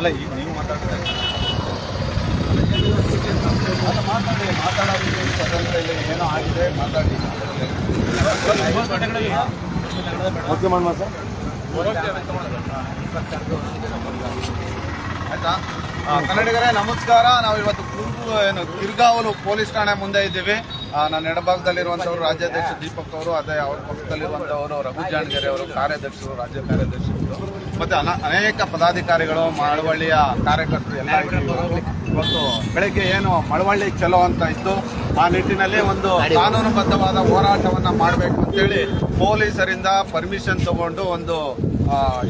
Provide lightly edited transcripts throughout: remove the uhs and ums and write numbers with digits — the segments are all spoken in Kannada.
ಅಲ್ಲ ಈಗ ನೀವು ಮಾತಾಡ್ತಾ ಮಾತಾಡೋದು ಸ್ವತಂತ್ರ ಇಲ್ಲ, ಏನೋ ಆಗಿದೆ ಮಾತಾಡಿ. ಓಕೆ ಮಾಡುವ ಸರ್, ಆಯ್ತಾ? ಕನ್ನಡಿಗರೇ ನಮಸ್ಕಾರ. ನಾವು ಇವತ್ತು ಕಿರ್ಗಾವಲು ಪೊಲೀಸ್ ಠಾಣೆ ಮುಂದೆ ಇದ್ದೀವಿ. ನನ್ನ ಎಡಭಾಗದಲ್ಲಿರುವಂಥವ್ರು ರಾಜ್ಯಾಧ್ಯಕ್ಷ ದೀಪಕ್ ಅವರು, ಅದೇ ಅವ್ರ ಪಕ್ಕದಲ್ಲಿರುವಂಥವರು ರಘು ಜಾಣಗೆರೆ ಅವರು, ಕಾರ್ಯದರ್ಶರು, ರಾಜ್ಯ ಕಾರ್ಯದರ್ಶಿಗಳು, ಮತ್ತು ಅನೇಕ ಪದಾಧಿಕಾರಿಗಳು, ಮಳವಳ್ಳಿಯ ಕಾರ್ಯಕರ್ತರು ಎಲ್ಲ ಇದ್ದೀವಿ. ಇವತ್ತು ಬೆಳಗ್ಗೆ ಏನು ಮಳವಳ್ಳಿ ಚಲೋ ಅಂತ ಇತ್ತು, ಆ ನಿಟ್ಟಿನಲ್ಲಿ ಒಂದು ಕಾನೂನುಬದ್ಧವಾದ ಹೋರಾಟವನ್ನು ಮಾಡಬೇಕು ಅಂತೇಳಿ ಪೊಲೀಸರಿಂದ ಪರ್ಮಿಷನ್ ತಗೊಂಡು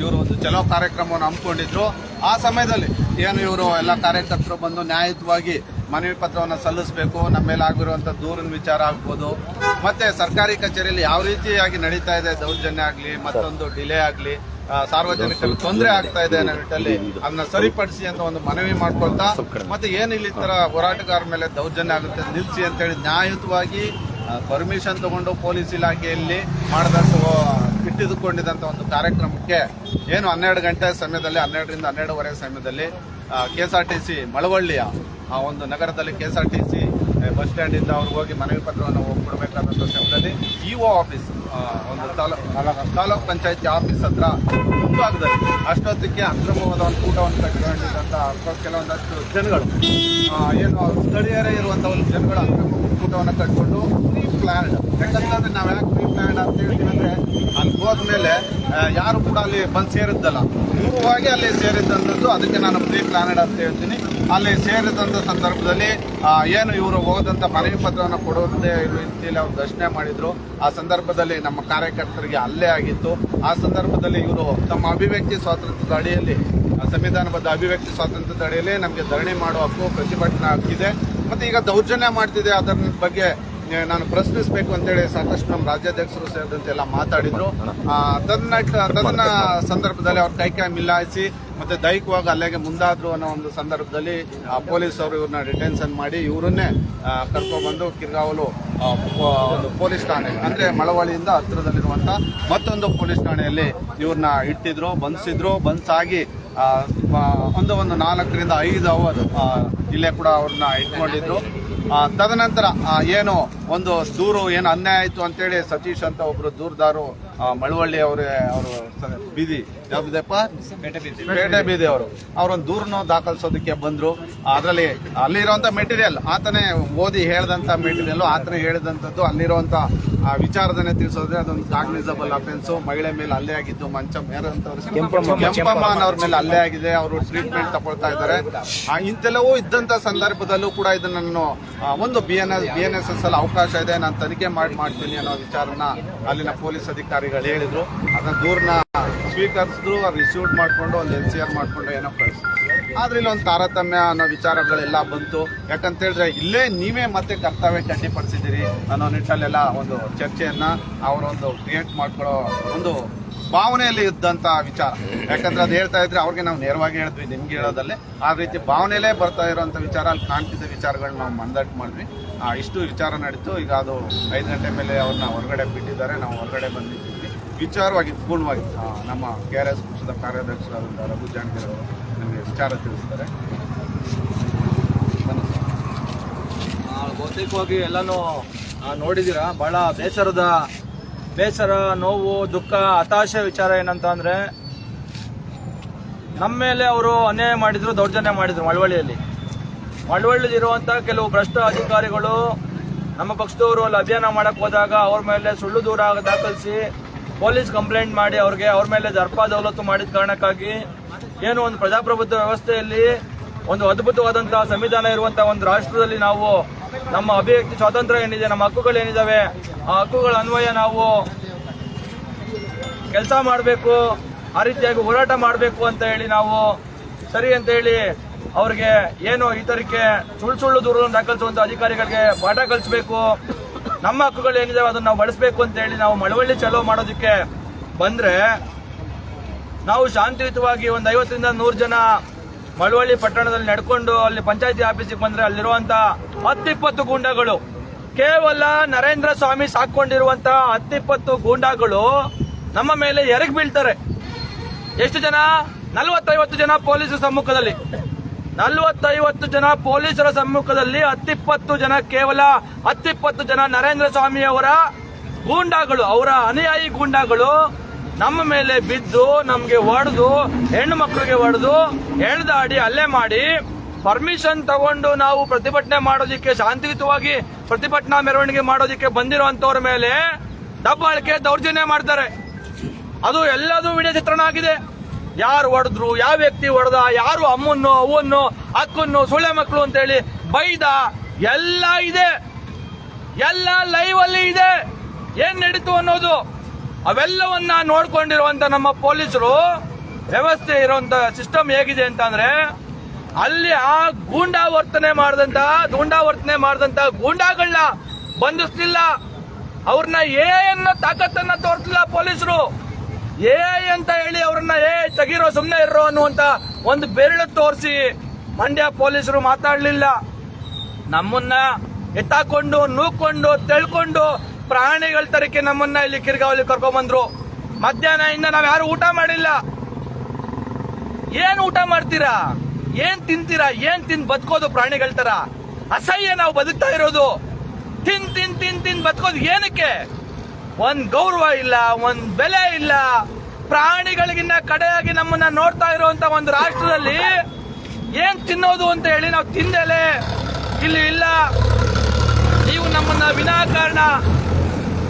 ಇವರು ಒಂದು ಚಲೋ ಕಾರ್ಯಕ್ರಮವನ್ನು ಹಮ್ಮಿಕೊಂಡಿದ್ರು. ಆ ಸಮಯದಲ್ಲಿ ಏನು ಇವರು ಎಲ್ಲ ಕಾರ್ಯಕರ್ತರು ಬಂದು ನ್ಯಾಯಯುತವಾಗಿ ಮನವಿ ಪತ್ರವನ್ನು ಸಲ್ಲಿಸಬೇಕು, ನಮ್ಮ ಮೇಲೆ ಆಗಿರುವಂಥ ದೂರಿನ ವಿಚಾರ ಆಗ್ಬೋದು, ಮತ್ತೆ ಸರ್ಕಾರಿ ಕಚೇರಿಯಲ್ಲಿ ಯಾವ ರೀತಿಯಾಗಿ ನಡೀತಾ ಇದೆ ದೌರ್ಜನ್ಯ ಆಗಲಿ, ಮತ್ತೊಂದು ಡಿಲೇ ಆಗಲಿ, ಸಾರ್ವಜನಿಕರಿಗೆ ತೊಂದರೆ ಆಗ್ತಾ ಇದೆ ಅನ್ನೋ ನಿಟ್ಟಲ್ಲಿ ಅದನ್ನ ಸರಿಪಡಿಸಿ ಅಂತ ಒಂದು ಮನವಿ ಮಾಡ್ಕೊಳ್ತಾ, ಮತ್ತೆ ಏನು ಇಲ್ಲಿ ತರ ಹೋರಾಟಗಾರರ ಮೇಲೆ ದೌರ್ಜನ್ಯ ಆಗುತ್ತೆ ನಿಲ್ಲಿಸಿ ಅಂತೇಳಿ ನ್ಯಾಯಯುತವಾಗಿ ಪರ್ಮಿಷನ್ ತಗೊಂಡು ಪೊಲೀಸ್ ಇಲಾಖೆಯಲ್ಲಿ ಇಟ್ಟಿದುಕೊಂಡಿದ್ದಂಥ ಒಂದು ಕಾರ್ಯಕ್ರಮಕ್ಕೆ ಏನು 12 ಗಂಟೆ ಸಮಯದಲ್ಲಿ, 12ರಿಂದ 12:30 ಸಮಯದಲ್ಲಿ KSRTC ಮಳವಳ್ಳಿಯ ಒಂದು ನಗರದಲ್ಲಿ KSRTC ಬಸ್ ಸ್ಟ್ಯಾಂಡಿಂದ ಅವ್ರಿಗೆ ಹೋಗಿ ಮನವಿ ಪತ್ರವನ್ನು ಕೊಡಬೇಕಾದಂಥ ಸಮಯದಲ್ಲಿ EO ಆಫೀಸ್, ಒಂದು ತಾಲೂಕ್ ಪಂಚಾಯತಿ ಆಫೀಸ್ ಹತ್ರ ಮುಂಭಾಗದಲ್ಲಿ ಅಷ್ಟೊತ್ತಿಗೆ ಅಕ್ರಮವಾದ ಒಂದು ಕೂಟವನ್ನು ಕಟ್ಟಿಕೊಂಡಿದ್ದಂಥ ಕೆಲವೊಂದಷ್ಟು ಜನಗಳು, ಏನು ಸ್ಥಳೀಯರೇ ಇರುವಂಥ ಒಂದು ಜನಗಳು ಅಕ್ರಮ ಕೂಟವನ್ನು ಕಟ್ಕೊಂಡು ಪ್ರೀ ಪ್ಲಾನ್ಡ್. ಯಾಕಂತಂದ್ರೆ ನಾವು ಯಾಕೆ ಪ್ರೀ ಪ್ಲಾನ್ಡ್ ಅಂತ ಹೇಳ್ತೀವಿ ಅಂದರೆ, ಅಲ್ಲಿ ಹೋದ್ಮೇಲೆ ಯಾರು ಕೂಡ ಅಲ್ಲಿ ಬಂದು ಸೇರಿದ್ದಲ್ಲ, ಪೂರ್ವವಾಗಿ ಅಲ್ಲಿ ಸೇರಿದ್ದಂಥದ್ದು. ಅದಕ್ಕೆ ನಾನು ಪ್ರೀ ಪ್ಲಾನ್ಡ್ ಅಂತ ಹೇಳ್ತೀನಿ. ಅಲ್ಲಿ ಸೇರಿದಂಥ ಸಂದರ್ಭದಲ್ಲಿ ಏನು ಇವರು ಹೋದಂಥ ಮನವಿ ಪತ್ರವನ್ನು ಕೊಡೋದೇ ರೀತಿಯಲ್ಲಿ ಅವರು ದರ್ಶನ ಮಾಡಿದ್ರು. ಆ ಸಂದರ್ಭದಲ್ಲಿ ನಮ್ಮ ಕಾರ್ಯಕರ್ತರಿಗೆ ಹಲ್ಲೆ ಆಗಿತ್ತು. ಆ ಸಂದರ್ಭದಲ್ಲಿ ಇವರು ತಮ್ಮ ಅಭಿವ್ಯಕ್ತಿ ಸ್ವಾತಂತ್ರ್ಯದ ಅಡಿಯಲ್ಲಿ, ಸಂವಿಧಾನಬದ್ಧ ಅಭಿವ್ಯಕ್ತಿ ಸ್ವಾತಂತ್ರ್ಯದ ಅಡಿಯಲ್ಲಿ ನಮಗೆ ಧರಣಿ ಮಾಡುವ ಹಕ್ಕು, ಪ್ರತಿಭಟನೆ ಹಕ್ಕಿದೆ. ಮತ್ತು ಈಗ ದೌರ್ಜನ್ಯ ಮಾಡ್ತಿದೆ, ಅದರ ಬಗ್ಗೆ ನಾನು ಪ್ರಶ್ನಿಸಬೇಕು ಅಂತೇಳಿ ಸಾಕಷ್ಟು ನಮ್ಮ ರಾಜ್ಯಾಧ್ಯಕ್ಷರು ಸೇರಿದಂತೆ ಎಲ್ಲ ಮಾತಾಡಿದ್ರು. ತದನ ಸಂದರ್ಭದಲ್ಲಿ ಅವ್ರ ಕೈ ಮಿಲಾಯಿಸಿ ಮತ್ತೆ ದೈಹಿಕವಾಗಿ ಅಲ್ಲಿಗೆ ಮುಂದಾದ್ರು ಅನ್ನೋ ಒಂದು ಸಂದರ್ಭದಲ್ಲಿ ಪೊಲೀಸರು ಇವ್ರನ್ನ ಡಿಟೆನ್ಷನ್ ಮಾಡಿ ಇವರನ್ನೇ ಕರ್ಕೊಂಡ್ಬಂದು ಕಿರ್ಗಾವಲು ಒಂದು ಪೊಲೀಸ್ ಠಾಣೆ, ಅಂದರೆ ಮಳವಳ್ಳಿಯಿಂದ ಹತ್ತಿರದಲ್ಲಿರುವಂಥ ಮತ್ತೊಂದು ಪೊಲೀಸ್ ಠಾಣೆಯಲ್ಲಿ ಇವ್ರನ್ನ ಇಟ್ಟಿದ್ರು, ಬಂಧಿಸಾಗಿ ಒಂದು 4ರಿಂದ 5 ಅವರ್ ಇಲ್ಲೇ ಕೂಡ ಅವ್ರನ್ನ ಇಟ್ಕೊಂಡಿದ್ರು. ತದನಂತರ ಏನು ಒಂದು ದೂರು ಏನು ಅನ್ಯಾಯ ಆಯಿತು ಅಂತೇಳಿ ಸತೀಶ್ ಅಂತ ಒಬ್ಬರು ದೂರದಾರು ಮಳವಳ್ಳಿ ಅವರು ಬೀದಿ ಯಾವ್ದಪ್ಪ ಪೇಟೆ ಬೀದಿ ಅವರೊಂದು ದೂರನ್ನು ದಾಖಲಿಸೋದಕ್ಕೆ ಬಂದರು. ಅದರಲ್ಲಿ ಅಲ್ಲಿರುವಂಥ ಮೆಟೀರಿಯಲ್ ಆತನೇ ಓದಿ ಹೇಳ್ದಂಥ ಮೆಟೀರಿಯಲ್, ಆತನೇ ಹೇಳಿದಂಥದ್ದು, ಅಲ್ಲಿರುವಂಥ ವಿಚಾರದನ್ನೇ ತಿಳಿಸೋದ್ರೆ ಅದೊಂದು ಕಾಗ್ನಿಸಬಲ್ ಅಫೆನ್ಸು. ಮಹಿಳೆ ಮೇಲೆ ಹಲ್ಲೆ ಆಗಿದ್ದು, ಕೆಂಪಮ್ಮ ಅವ್ರ ಮೇಲೆ ಹಲ್ಲೆ ಆಗಿದೆ, ಅವರು ಟ್ರೀಟ್ಮೆಂಟ್ ತಗೊಳ್ತಾ ಇದ್ದಾರೆ. ಇಂತೆಲ್ಲವೂ ಇದ್ದಂಥ ಸಂದರ್ಭದಲ್ಲೂ ಕೂಡ ಇದನ್ನು ಒಂದು BNSS ಅಲ್ಲಿ ಅವಕಾಶ ಇದೆ, ನಾನು ತನಿಖೆ ಮಾಡ್ತೀನಿ ಅನ್ನೋ ವಿಚಾರನ ಅಲ್ಲಿನ ಪೊಲೀಸ್ ಅಧಿಕಾರಿಗಳು ಹೇಳಿದ್ರು. ಅದನ್ನ ದೂರನ್ನ ಸ್ವೀಕರಿಸಿದ್ರು, ರಿಸೀವ್ ಮಾಡಿಕೊಂಡು ಒಂದು NCR ಮಾಡಿಕೊಂಡು ಏನೋ ಕಳಿಸಿದ್ರು. ಆದ್ರೆ ಇಲ್ಲಿ ಒಂದು ತಾರತಮ್ಯ ಅನ್ನೋ ವಿಚಾರಗಳೆಲ್ಲ ಬಂತು. ಯಾಕಂತ ಹೇಳಿದ್ರೆ ಇಲ್ಲೇ ನೀವೇ ಮತ್ತೆ ಕರ್ತವ್ಯ ಅಡ್ಡಿಪಡಿಸಿದ್ದೀರಿ ಅನ್ನೋ ನಿಟ್ಟಲ್ಲೆಲ್ಲ ಒಂದು ಚರ್ಚೆಯನ್ನ ಅವರೊಂದು ಕ್ರಿಯೇಟ್ ಮಾಡ್ಕೊಳ್ಳೋ ಒಂದು ಭಾವನೆಯಲ್ಲಿ ಇದ್ದಂಥ ವಿಚಾರ. ಯಾಕಂದ್ರೆ ಅದು ಹೇಳ್ತಾ ಇದ್ರೆ ಅವ್ರಿಗೆ ನಾವು ನೇರವಾಗಿ ಹೇಳಿದ್ವಿ, ನಿಮ್ಗೆ ಹೇಳೋದಲ್ಲೇ ಆ ರೀತಿ ಭಾವನೆಯಲ್ಲೇ ಬರ್ತಾ ಇರೋಂಥ ವಿಚಾರ, ಅಲ್ಲಿ ಕಾಣ್ತಿದ್ದ ವಿಚಾರಗಳನ್ನ ನಾವು ಮಂದಟ್ಟು ಮಾಡಿದ್ವಿ. ಇಷ್ಟು ವಿಚಾರ ನಡೀತು. ಈಗ ಅದು 5 ಗಂಟೆ ಮೇಲೆ ಅವ್ರನ್ನ ಹೊರಗಡೆ ಬಿಟ್ಟಿದ್ದಾರೆ, ನಾವು ಹೊರಗಡೆ ಬಂದಿದ್ದೀವಿ. ವಿಚಾರವಾಗಿ ಪೂರ್ಣವಾಗಿ ನಮ್ಮ KRS ಪಕ್ಷದ ಕಾರ್ಯದರ್ಶರಾದಂಥ ರಘು ಜಾಣಗೆರೆ ಅವರು ನಮಗೆ ವಿಚಾರ ತಿಳಿಸ್ತಾರೆ. ಬಹುತೇಕವಾಗಿ ಎಲ್ಲನೂ ನೋಡಿದ್ದೀರಾ. ಬಹಳ ಬೇಸರ, ನೋವು, ದುಃಖ, ಹತಾಶೆ ವಿಚಾರ ಏನಂತ ಅಂದ್ರೆ, ನಮ್ಮ ಮೇಲೆ ಅವರು ಅನ್ಯಾಯ ಮಾಡಿದ್ರು, ದೌರ್ಜನ್ಯ ಮಾಡಿದ್ರು. ಮಳವಳ್ಳಿಲಿರುವಂತಹ ಕೆಲವು ಭ್ರಷ್ಟ ಅಧಿಕಾರಿಗಳು ನಮ್ಮ ಪಕ್ಷದವರು ಅಲ್ಲಿ ಅಭಿಯಾನ ಮಾಡಕ್ ಹೋದಾಗ ಅವ್ರ ಮೇಲೆ ಸುಳ್ಳು ದೂರ ದಾಖಲಿಸಿ ಪೊಲೀಸ್ ಕಂಪ್ಲೇಂಟ್ ಮಾಡಿ ಅವ್ರ ಮೇಲೆ ದೌಲತ್ತು ಮಾಡಿದ ಕಾರಣಕ್ಕಾಗಿ ಏನು ಒಂದು ಪ್ರಜಾಪ್ರಭುತ್ವ ವ್ಯವಸ್ಥೆಯಲ್ಲಿ ಒಂದು ಅದ್ಭುತವಾದಂತಹ ಸಂವಿಧಾನ ಇರುವಂತಹ ಒಂದು ರಾಷ್ಟ್ರದಲ್ಲಿ ನಾವು ನಮ್ಮ ಅಭಿವ್ಯಕ್ತಿ ಸ್ವಾತಂತ್ರ್ಯ ಏನಿದೆ, ನಮ್ಮ ಹಕ್ಕುಗಳೇನಿದಾವೆ, ಆ ಹಕ್ಕುಗಳ ಅನ್ವಯ ನಾವು ಕೆಲಸ ಮಾಡಬೇಕು, ಆ ರೀತಿಯಾಗಿ ಹೋರಾಟ ಮಾಡಬೇಕು ಅಂತ ಹೇಳಿ ನಾವು ಸರಿ ಅಂತ ಹೇಳಿ ಅವ್ರಿಗೆ ಏನು ಈ ತರಕ್ಕೆ ಸುಳ್ಳು ದೂರನ್ನು ದಾಖಲಿಸುವಂತ ಅಧಿಕಾರಿಗಳಿಗೆ ಪಾಠ ಕಲಿಸಬೇಕು, ನಮ್ಮ ಹಕ್ಕುಗಳು ಏನಿದಾವೆ ಅದನ್ನ ನಾವು ಬಳಸಬೇಕು ಅಂತ ಹೇಳಿ ನಾವು ಮಳವಳ್ಳಿ ಚಲೋ ಮಾಡೋದಕ್ಕೆ ಬಂದ್ರೆ, ನಾವು ಶಾಂತಿಯುತವಾಗಿ ಒಂದು 50ರಿಂದ 100 ಜನ ಮಳವಳ್ಳಿ ಪಟ್ಟಣದಲ್ಲಿ ನಡ್ಕೊಂಡು ಅಲ್ಲಿ ಪಂಚಾಯತಿ ಆಫೀಸಿಗೆ ಬಂದ್ರೆ ಅಲ್ಲಿರುವಂತ 10-20 ಗೂಂಡಾಗಳು, ಕೇವಲ ನರೇಂದ್ರ ಸ್ವಾಮಿ ಸಾಕೊಂಡಿರುವಂತ 10-20 ಗೂಂಡಾಗಳು ನಮ್ಮ ಮೇಲೆ ಎರಗಿ ಬೀಳ್ತಾರೆ. ಎಷ್ಟು ಜನ? 40-50 ಜನ ಪೊಲೀಸರ ಸಮ್ಮುಖದಲ್ಲಿ 40-50 ಜನ ಪೊಲೀಸರ ಸಮ್ಮುಖದಲ್ಲಿ 10-20 ಜನ ಕೇವಲ 10-20 ಜನ ನರೇಂದ್ರ ಸ್ವಾಮಿ ಅವರ ಗೂಂಡಾಗಳು, ಅವರ ಅನುಯಾಯಿ ಗೂಂಡಾಗಳು ನಮ್ಮ ಮೇಲೆ ಬಿದ್ದು ನಮ್ಗೆ ಹೊಡೆದು, ಹೆಣ್ಣು ಮಕ್ಕಳಿಗೆ ಹೊಡೆದು, ಎಳ್ದಾಡಿ ಹಲ್ಲೆ ಮಾಡಿ, ಪರ್ಮಿಷನ್ ತಗೊಂಡು ನಾವು ಪ್ರತಿಭಟನೆ ಮಾಡೋದಿಕ್ಕೆ, ಶಾಂತಿಯುತವಾಗಿ ಪ್ರತಿಭಟನಾ ಮೆರವಣಿಗೆ ಮಾಡೋದಿಕ್ಕೆ ಬಂದಿರುವಂತವ್ರ ಮೇಲೆ ದಬ್ಬಾಳಿಕೆ, ದೌರ್ಜನ್ಯ ಮಾಡ್ತಾರೆ. ಅದು ಎಲ್ಲದೂ ವಿಡಿಯೋ ಚಿತ್ರಣ ಆಗಿದೆ. ಯಾರು ಹೊಡೆದ್ರು, ಯಾವ ವ್ಯಕ್ತಿ ಹೊಡೆದ, ಯಾರು ಅಮ್ಮನ್ನು, ಅವ್ವನ್ನು, ಅಕ್ಕನ್ನು, ಸುಳ್ಳೆ ಮಕ್ಕಳು ಅಂತ ಹೇಳಿ ಬೈದ, ಎಲ್ಲ ಇದೆ, ಎಲ್ಲ ಲೈವ್ ಅಲ್ಲಿ ಇದೆ. ಏನ್ ನಡೀತು ಅನ್ನೋದು ಅವೆಲ್ಲವನ್ನ ನೋಡ್ಕೊಂಡಿರುವಂತ ನಮ್ಮ ಪೊಲೀಸರು ವ್ಯವಸ್ಥೆ ಇರುವಂತ ಸಿಸ್ಟಮ್ ಹೇಗಿದೆ ಅಂತಂದ್ರೆ, ಅಲ್ಲಿ ಆ ಗೂಂಡಾವರ್ತನೆ ಮಾಡಿದಂತ ಗೂಂಡಾಗಳನ್ನ ಬಂಧಿಸ್ಲಿಲ್ಲ, ಅವ್ರನ್ನ ಅನ್ನೋ ತಾಕತ್ತನ್ನ ತೋರಿಸಲಿಲ್ಲ ಪೊಲೀಸರು. ಅಂತ ಹೇಳಿ ಅವ್ರನ್ನ ತೆಗಿರೋ, ಸುಮ್ಮನೆ ಇರೋ ಅನ್ನುವಂತ ಒಂದು ಬೆರಳು ತೋರಿಸಿ ಮಂಡ್ಯ ಪೊಲೀಸರು ಮಾತಾಡ್ಲಿಲ್ಲ. ನಮ್ಮನ್ನ ಎತ್ತಾಕೊಂಡು, ನೂಕೊಂಡು, ತೆಳ್ಕೊಂಡು ಪ್ರಾಣಿಗಳ ತರಕ್ಕೆ ನಮ್ಮನ್ನ ಇಲ್ಲಿ ಕಿರ್ಗಾವಲಿ ಕರ್ಕೊಂಡ್ ಬಂದ್ರು. ಮಧ್ಯಾಹ್ನ ಇಂದ ನಾವ್ ಯಾರು ಊಟ ಮಾಡಿಲ್ಲ. ಏನ್ ಊಟ ಮಾಡ್ತೀರಾ, ಏನ್ ತಿಂತೀರಾ, ಏನ್ ತಿಂದ್ ಬದುಕೋದು ಪ್ರಾಣಿಗಳ ತರ? ಅಸಹ್ಯ ನಾವು ಬದುಕ್ತಾ ಇರೋದು. ತಿನ್ ಬದುಕೋದು ಏನಕ್ಕೆ? ಒಂದ್ ಗೌರವ ಇಲ್ಲ, ಒಂದ್ ಬೆಲೆ ಇಲ್ಲ. ಪ್ರಾಣಿಗಳಿಗಿನ್ನ ಕಡೆಯಾಗಿ ನಮ್ಮನ್ನ ನೋಡ್ತಾ ಇರುವಂತ ಒಂದು ರಾಷ್ಟ್ರದಲ್ಲಿ ಏನ್ ತಿನ್ನೋದು ಅಂತ ಹೇಳಿ ನಾವು ತಿಂದೆಲೆ ಇಲ್ಲಿ ಇಲ್ಲ. ನೀವು ನಮ್ಮನ್ನ ವಿನಾಕಾರಣ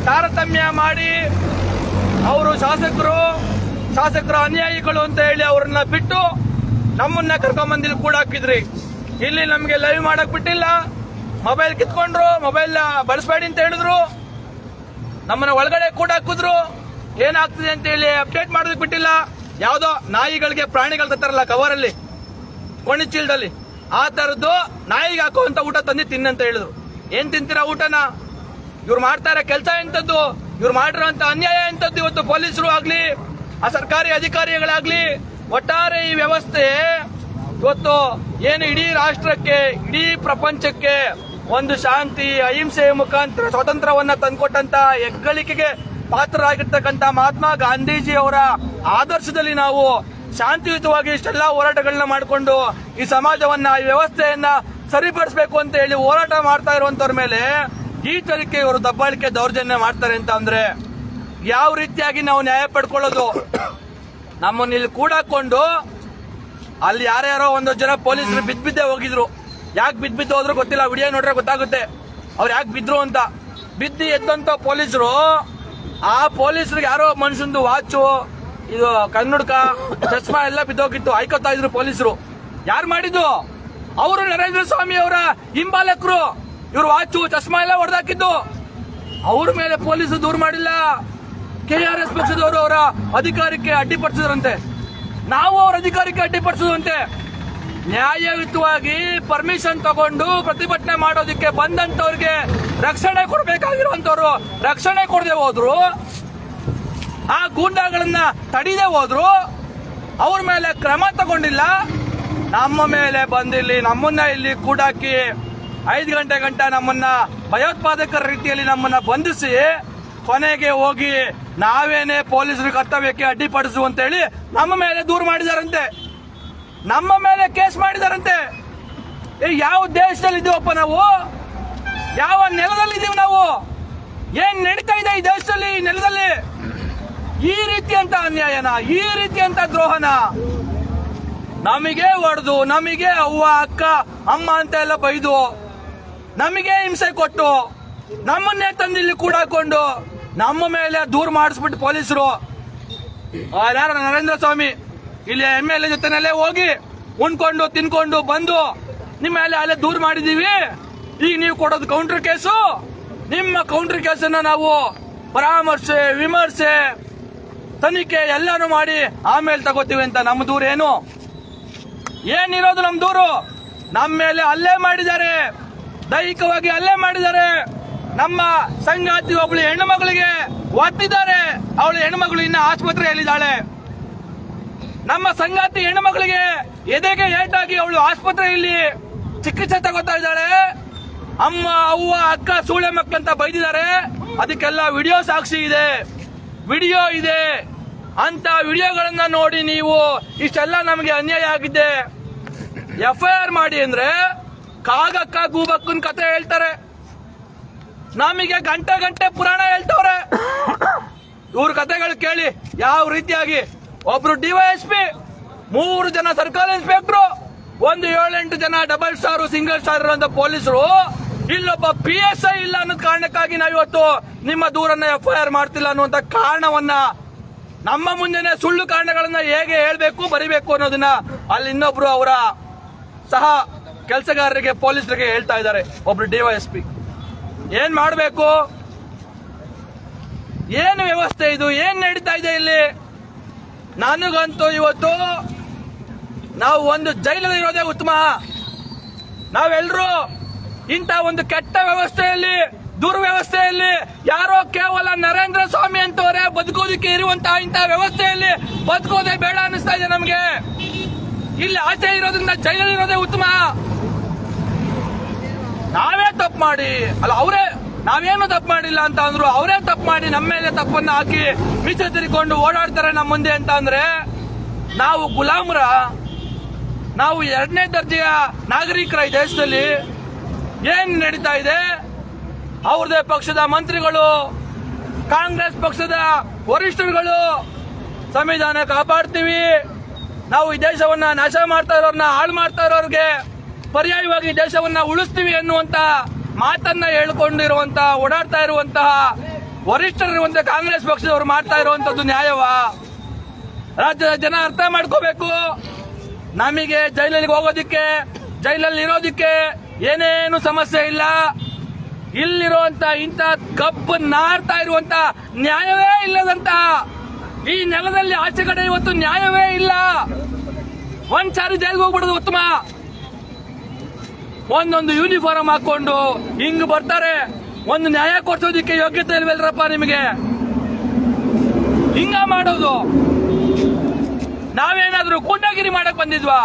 ತಾರತಮ್ಯ ಮಾಡಿ, ಅವರು ಶಾಸಕರು ಅನ್ಯಾಯಿಗಳು ಅಂತ ಹೇಳಿ ಅವ್ರನ್ನ ಬಿಟ್ಟು ನಮ್ಮನ್ನ ಕರ್ಕೊಂಬಂದಿಲ್ಲಿ ಕೂಡ ಹಾಕಿದ್ರಿ. ಇಲ್ಲಿ ನಮ್ಗೆ ಲೈವ್ ಮಾಡಕ್ ಬಿಟ್ಟಿಲ್ಲ, ಮೊಬೈಲ್ ಕಿತ್ಕೊಂಡ್ರು, ಮೊಬೈಲ್ ಬಳಸಬೇಡಿ ಅಂತ ಹೇಳಿದ್ರು, ನಮ್ಮನ್ನ ಒಳಗಡೆ ಕೂಡ ಹಾಕಿದ್ರು. ಏನಾಗ್ತಿದೆ ಅಂತ ಹೇಳಿ ಅಪ್ಡೇಟ್ ಮಾಡೋದಕ್ಕೆ ಬಿಟ್ಟಿಲ್ಲ. ಯಾವ್ದೋ ನಾಯಿಗಳಿಗೆ ಪ್ರಾಣಿಗಳು ತತ್ತಾರಲ್ಲ ಕವರಲ್ಲಿ, ಕೊಣಿಚೀಲದಲ್ಲಿ, ಆ ತರದ್ದು ನಾಯಿಗೆ ಹಾಕುವಂತ ಊಟ ತಂದು ತಿನ್ನಂತ ಹೇಳಿದ್ರು. ಏನ್ ತಿಂತೀರಾ ಊಟನ? ಇವ್ರು ಮಾಡ್ತಾರೆ ಕೆಲಸ ಎಂತದ್ದು, ಇವ್ರು ಮಾಡಿರೋಂತ ಅನ್ಯಾಯ ಎಂತದ್ದು. ಇವತ್ತು ಪೊಲೀಸರು ಆಗ್ಲಿ, ಆ ಸರ್ಕಾರಿ ಅಧಿಕಾರಿಗಳಾಗ್ಲಿ, ಒಟ್ಟಾರೆ ಈ ವ್ಯವಸ್ಥೆ ಇವತ್ತು ಏನು ಇಡೀ ರಾಷ್ಟ್ರಕ್ಕೆ, ಇಡೀ ಪ್ರಪಂಚಕ್ಕೆ ಒಂದು ಶಾಂತಿ, ಅಹಿಂಸೆಯ ಮುಖಾಂತರ ಸ್ವಾತಂತ್ರ್ಯವನ್ನ ತಂದುಕೊಟ್ಟಂತ ಹೆಗ್ಗಳಿಕೆಗೆ ಪಾತ್ರರಾಗಿರ್ತಕ್ಕಂಥ ಮಹಾತ್ಮ ಗಾಂಧೀಜಿ ಅವರ ಆದರ್ಶದಲ್ಲಿ ನಾವು ಶಾಂತಿಯುತವಾಗಿ ಇಷ್ಟೆಲ್ಲಾ ಹೋರಾಟಗಳನ್ನ ಮಾಡಿಕೊಂಡು ಈ ಸಮಾಜವನ್ನ, ಈ ವ್ಯವಸ್ಥೆಯನ್ನ ಸರಿಪಡಿಸಬೇಕು ಅಂತ ಹೇಳಿ ಹೋರಾಟ ಮಾಡ್ತಾ ಇರುವಂತವ್ರ ಮೇಲೆ ಈ ತರಕ್ಕೆ ಇವರು ದಬ್ಬಾಳಿಕೆ, ದೌರ್ಜನ್ಯ ಮಾಡ್ತಾರೆ ಅಂತ ಅಂದ್ರೆ ಯಾವ ರೀತಿಯಾಗಿ ನಾವು ನ್ಯಾಯ ಪಡ್ಕೊಳ್ಳೋದು? ನಮ್ಮನ್ನ ಇಲ್ಲಿ ಕೂಡಾಕೊಂಡು ಅಲ್ಲಿ ಯಾರ್ಯಾರೋ ಒಂದೊಂದು ಜನ ಪೊಲೀಸರು ಬಿದ್ದೇ ಹೋಗಿದ್ರು. ಯಾಕೆ ಬಿದ್ದು ಹೋದ್ರು ಗೊತ್ತಿಲ್ಲ, ವಿಡಿಯೋ ನೋಡ್ರೆ ಗೊತ್ತಾಗುತ್ತೆ ಅವ್ರು ಯಾಕೆ ಬಿದ್ರು ಅಂತ. ಬಿದ್ದು ಎದ್ದಂತ ಪೊಲೀಸರು, ಆ ಪೊಲೀಸರಿಗೆ ಯಾರೋ ಮನುಷ್ಯಂದು ವಾಚು, ಇದು ಕನ್ನಡಕ, ಚಸ್ಮಾ ಎಲ್ಲ ಬಿದ್ದೋಗಿತ್ತು, ಹಾಯ್ಕೋತಾ ಇದ್ರು ಪೊಲೀಸರು. ಯಾರು ಮಾಡಿದ್ದು? ಅವರು ನರೇಂದ್ರ ಸ್ವಾಮಿ ಅವರ ಹಿಂಬಾಲಕರು. ಇವ್ರು ವಾಚು, ಚಸ್ಮಾ ಎಲ್ಲ ಹೊಡೆದಾಕಿದ್ದು. ಅವ್ರ ಮೇಲೆ ಪೊಲೀಸರು ದೂರು ಮಾಡಿಲ್ಲ. KRS ಪಕ್ಷದವರು ಅವರ ಅಧಿಕಾರಕ್ಕೆ ಅಡ್ಡಿಪಡಿಸಿದ್ರಂತೆ, ನಾವು ಅವ್ರ ಅಧಿಕಾರಕ್ಕೆ ಅಡ್ಡಿಪಡಿಸಿದಂತೆ. ನ್ಯಾಯಯುತವಾಗಿ ಪರ್ಮಿಷನ್ ತಗೊಂಡು ಪ್ರತಿಭಟನೆ ಮಾಡೋದಕ್ಕೆ ಬಂದಂತವ್ರಿಗೆ ರಕ್ಷಣೆ ಕೊಡಬೇಕಾಗಿರುವಂತವ್ರು ರಕ್ಷಣೆ ಕೊಡದೆ ಹೋದ್ರು, ಆ ಗೂಂಡಾಗಳನ್ನ ತಡಿದೇ ಹೋದ್ರು, ಅವ್ರ ಮೇಲೆ ಕ್ರಮ ತಗೊಂಡಿಲ್ಲ. ನಮ್ಮ ಮೇಲೆ ಬಂದಿಲ್ಲಿ ನಮ್ಮನ್ನ ಇಲ್ಲಿ ಕೂಡಾಕಿ 5 ಗಂಟೆ ಗಂಟ ನಮ್ಮನ್ನ ಭಯೋತ್ಪಾದಕರ ರೀತಿಯಲ್ಲಿ ನಮ್ಮನ್ನ ಬಂಧಿಸಿ ಕೊನೆಗೆ ಹೋಗಿ ನಾವೇನೇ ಪೊಲೀಸರ ಕರ್ತವ್ಯಕ್ಕೆ ಅಡ್ಡಿಪಡಿಸು ಅಂತ ಹೇಳಿ ನಮ್ಮ ಮೇಲೆ ದೂರು ಮಾಡಿದಾರಂತೆ, ನಮ್ಮ ಮೇಲೆ ಕೇಸ್ ಮಾಡಿದಾರಂತೆ. ಯಾವ ದೇಶದಲ್ಲಿ ಇದೀವಪ್ಪ ನಾವು? ಯಾವ ನೆಲದಲ್ಲಿ ಇದೀವಿ ನಾವು? ಏನ್ ನಡೀತಾ ಇದೆ ಈ ದೇಶದಲ್ಲಿ, ಈ ನೆಲದಲ್ಲಿ? ಈ ರೀತಿಯಂತ ಅನ್ಯಾಯನ, ಈ ರೀತಿಯಂತ ದ್ರೋಹನ? ನಮಗೆ ಹೊಡೆದು, ನಮಗೆ ಅವ್ವ, ಅಕ್ಕ, ಅಮ್ಮ ಅಂತ ಎಲ್ಲ ಬೈದು, ನಮಗೆ ಹಿಂಸೆ ಕೊಟ್ಟು, ನಮ್ಮನ್ನೇ ತಂದಿಲ್ಲಿ ಕೂಡಾಕೊಂಡು ನಮ್ಮ ಮೇಲೆ ದೂರು ಮಾಡಿಸ್ಬಿಟ್ಟು ಪೊಲೀಸರು, ಯಾರು ನರೇಂದ್ರ ಸ್ವಾಮಿ ಇಲ್ಲಿ MLA ಜೊತೆನಲ್ಲೇ ಹೋಗಿ ಉಣ್ಕೊಂಡು ತಿನ್ಕೊಂಡು ಬಂದು ನಿಮ್ಮ ಮೇಲೆ ಅಲ್ಲೇ ದೂರು ಮಾಡಿದೀವಿ, ಈಗ ನೀವು ಕೊಡೋದು ಕೌಂಟರ್ ಕೇಸು, ನಿಮ್ಮ ಕೌಂಟರ್ ಕೇಸನ್ನ ನಾವು ಪರಾಮರ್ಶೆ, ವಿಮರ್ಶೆ, ತನಿಖೆ ಎಲ್ಲಾನು ಮಾಡಿ ಆಮೇಲೆ ತಗೋತೀವಿ ಅಂತ. ನಮ್ಮ ದೂರ ಏನಿರೋದು? ನಮ್ಮ ದೂರು ನಮ್ಮ ಮೇಲೆ ಹಲ್ಲೆ ಮಾಡಿದ್ದಾರೆ, ದೈಹಿಕವಾಗಿ ಹಲ್ಲೆ ಮಾಡಿದ್ದಾರೆ. ನಮ್ಮ ಸಂಗಾತಿ ಒಬ್ಳು ಹೆಣ್ಣು ಮಗಳಿಗೆ ಒತ್ತಿದ್ದಾರೆ, ಅವಳು ಹೆಣ್ಣುಮಗಳು ಇನ್ನ ಆಸ್ಪತ್ರೆಯಲ್ಲಿದ್ದಾಳೆ. ನಮ್ಮ ಸಂಗಾತಿ ಹೆಣ್ಣು ಮಗಳಿಗೆ ಎದೆಗೆ ಏಟಾಗಿ ಅವಳು ಆಸ್ಪತ್ರೆಯಲ್ಲಿ ಚಿಕಿತ್ಸೆ ತಗೋತಾ ಇದ್ದಾಳೆ. ಅಮ್ಮ, ಅವ್ವ, ಅಕ್ಕ ಸೂಳೆ ಮಕ್ಕಳಂತ ಬೈದಿದ್ದಾರೆ. ಅದಕ್ಕೆಲ್ಲ ವಿಡಿಯೋ ಸಾಕ್ಷಿ ಇದೆ, ವಿಡಿಯೋ ಇದೆ. ಅಂತ ವಿಡಿಯೋಗಳನ್ನ ನೋಡಿ ನೀವು ಇಷ್ಟೆಲ್ಲ ನಮಗೆ ಅನ್ಯಾಯ ಆಗಿದೆ FIR ಮಾಡಿ ಅಂದ್ರೆ ಕಾಗಕ್ಕ ಗೂಬಕ್ಕನ್ ಕತೆ ಹೇಳ್ತಾರೆ, ನಮಗೆ ಗಂಟೆ ಗಂಟೆ ಪುರಾಣ ಹೇಳ್ತವ್ರೆ. ಇವ್ರ ಕತೆಗಳು ಕೇಳಿ ಯಾವ ರೀತಿಯಾಗಿ ಒಬ್ರು DYSP, 3 ಜನ ಸರ್ಕಲ್ ಇನ್ಸ್ಪೆಕ್ಟ್ರು, 7-8 ಜನ ಡಬಲ್ ಸ್ಟಾರ್ ಸಿಂಗಲ್ ಸ್ಟಾರ್ ಅಂತ ಪೊಲೀಸರು, ಇಲ್ಲೊಬ್ಬ PSI ಇಲ್ಲ ಅನ್ನೋದ್ ಕಾರಣಕ್ಕಾಗಿ ನಾವು ಇವತ್ತು ನಿಮ್ಮ ದೂರನ್ನ FIR ಮಾಡ್ತಿಲ್ಲ ಅನ್ನುವಂತ ಕಾರಣವನ್ನ, ನಮ್ಮ ಮುಂದೆನೆ ಸುಳ್ಳು ಕಾರಣಗಳನ್ನ ಹೇಗೆ ಹೇಳ್ಬೇಕು ಬರಿಬೇಕು ಅನ್ನೋದನ್ನ ಅಲ್ಲಿ ಇನ್ನೊಬ್ರು ಅವರ ಸಹ ಕೆಲಸಗಾರರಿಗೆ ಪೊಲೀಸರಿಗೆ ಹೇಳ್ತಾ ಇದ್ದಾರೆ. ಒಬ್ರು DYSP ಏನ್ ಮಾಡಬೇಕು, ಏನು ವ್ಯವಸ್ಥೆ ಇದು, ಏನ್ ನಡೀತಾ ಇದೆ ಇಲ್ಲಿ? ನನಗಂತೂ ಇವತ್ತು ನಾವು ಒಂದು ಜೈಲಲ್ಲಿ ಇರೋದೇ ಉತ್ತಮ. ನಾವೆಲ್ಲರೂ ಇಂಥ ಒಂದು ಕೆಟ್ಟ ವ್ಯವಸ್ಥೆಯಲ್ಲಿ, ದುರ್ವ್ಯವಸ್ಥೆಯಲ್ಲಿ, ಯಾರೋ ಕೇವಲ ನರೇಂದ್ರ ಸ್ವಾಮಿ ಅಂತವರೇ ಬದುಕೋದಕ್ಕೆ ಇರುವಂತಹ ಇಂಥ ವ್ಯವಸ್ಥೆಯಲ್ಲಿ ಬದುಕೋದೇ ಬೇಡ ಅನಿಸ್ತಾ ಇದೆ ನಮ್ಗೆ. ಇಲ್ಲಿ ಆಚೆ ಇರೋದ್ರಿಂದ ಜೈಲಲ್ಲಿ ಇರೋದೇ ಉತ್ತಮ. ನಾವೇ ತಪ್ಪು ಮಾಡಿ ಅಲ್ಲ, ಅವರೇ ನಾವೇನು ತಪ್ಪು ಮಾಡಿಲ್ಲ ಅಂತ ಅಂದ್ರು, ಅವರೇ ತಪ್ಪು ಮಾಡಿ ನಮ್ಮ ಮೇಲೆ ತಪ್ಪನ್ನ ಹಾಕಿ ಮೀಸೆ ತಿರ್ಕೊಂಡು ಓಡಾಡ್ತಾರೆ ನಮ್ಮ ಮುಂದೆ ಅಂತ ಅಂದ್ರೆ ನಾವು ಗುಲಾಮರ, ನಾವು 2ನೇ ದರ್ಜೆಯ ನಾಗರಿಕರ ಈ ದೇಶದಲ್ಲಿ. ಏನ್ ನಡೀತಾ ಇದೆ? ಅವ್ರದೇ ಪಕ್ಷದ ಮಂತ್ರಿಗಳು, ಕಾಂಗ್ರೆಸ್ ಪಕ್ಷದ ವರಿಷ್ಠರುಗಳು ಸಂವಿಧಾನ ಕಾಪಾಡ್ತೀವಿ, ನಾವು ಈ ದೇಶವನ್ನ ನಾಶ ಮಾಡ್ತಾ ಇರೋರ್ನ, ಹಾಳು ಮಾಡ್ತಾ ಇರೋರ್ಗೆ ಪರ್ಯಾಯವಾಗಿ ದೇಶವನ್ನ ಉಳಿಸ್ತೀವಿ ಎನ್ನುವಂತ ಮಾತನ್ನ ಹೇಳ್ಕೊಂಡಿರುವಂತ, ಓಡಾಡ್ತಾ ಇರುವಂತಹ ವರಿಷ್ಠರಿರುವಂತ ಕಾಂಗ್ರೆಸ್ ಪಕ್ಷದವರು ಮಾಡ್ತಾ ಇರುವಂತದ್ದು ನ್ಯಾಯವಾ? ರಾಜ್ಯದ ಜನ ಅರ್ಥ ಮಾಡ್ಕೋಬೇಕು. ನಮಗೆ ಜೈಲಿಗೆ ಹೋಗೋದಿಕ್ಕೆ, ಜೈಲಲ್ಲಿ ಇರೋದಿಕ್ಕೆ ಏನೇನು ಸಮಸ್ಯೆ ಇಲ್ಲ. ಇಲ್ಲಿರುವಂತ ಇಂಥ ಕಬ್ಬು ನಾರ್ತಾ ಇರುವಂತ ನ್ಯಾಯವೇ ಇಲ್ಲದಂತ ಈ ನೆಲದಲ್ಲಿ ಆಚೆ ಕಡೆ ಇವತ್ತು ನ್ಯಾಯವೇ ಇಲ್ಲ. ಒಂದ್ಸಾರಿ ಜೈಲಿಗೆ ಹೋಗ್ಬಿಡೋದು ಉತ್ತಮ. ಒಂದೊಂದು ಯೂನಿಫಾರ್ಮ್ ಹಾಕೊಂಡು ಹಿಂಗ್ ಬರ್ತಾರೆ. ಒಂದು ನ್ಯಾಯ ಕೊಡ್ಸೋದಿಕ್ಕೆ ಯೋಗ್ಯತೆ ಇಲ್ವಲ್ರಪ್ಪ ನಿಮಗೆ? ಹಿಂಗ ಮಾಡೋದು? ನಾವೇನಾದ್ರೂ ಗೂಂಡಾಗಿರಿ ಮಾಡಕ್ ಬಂದಿದ್ವಾ?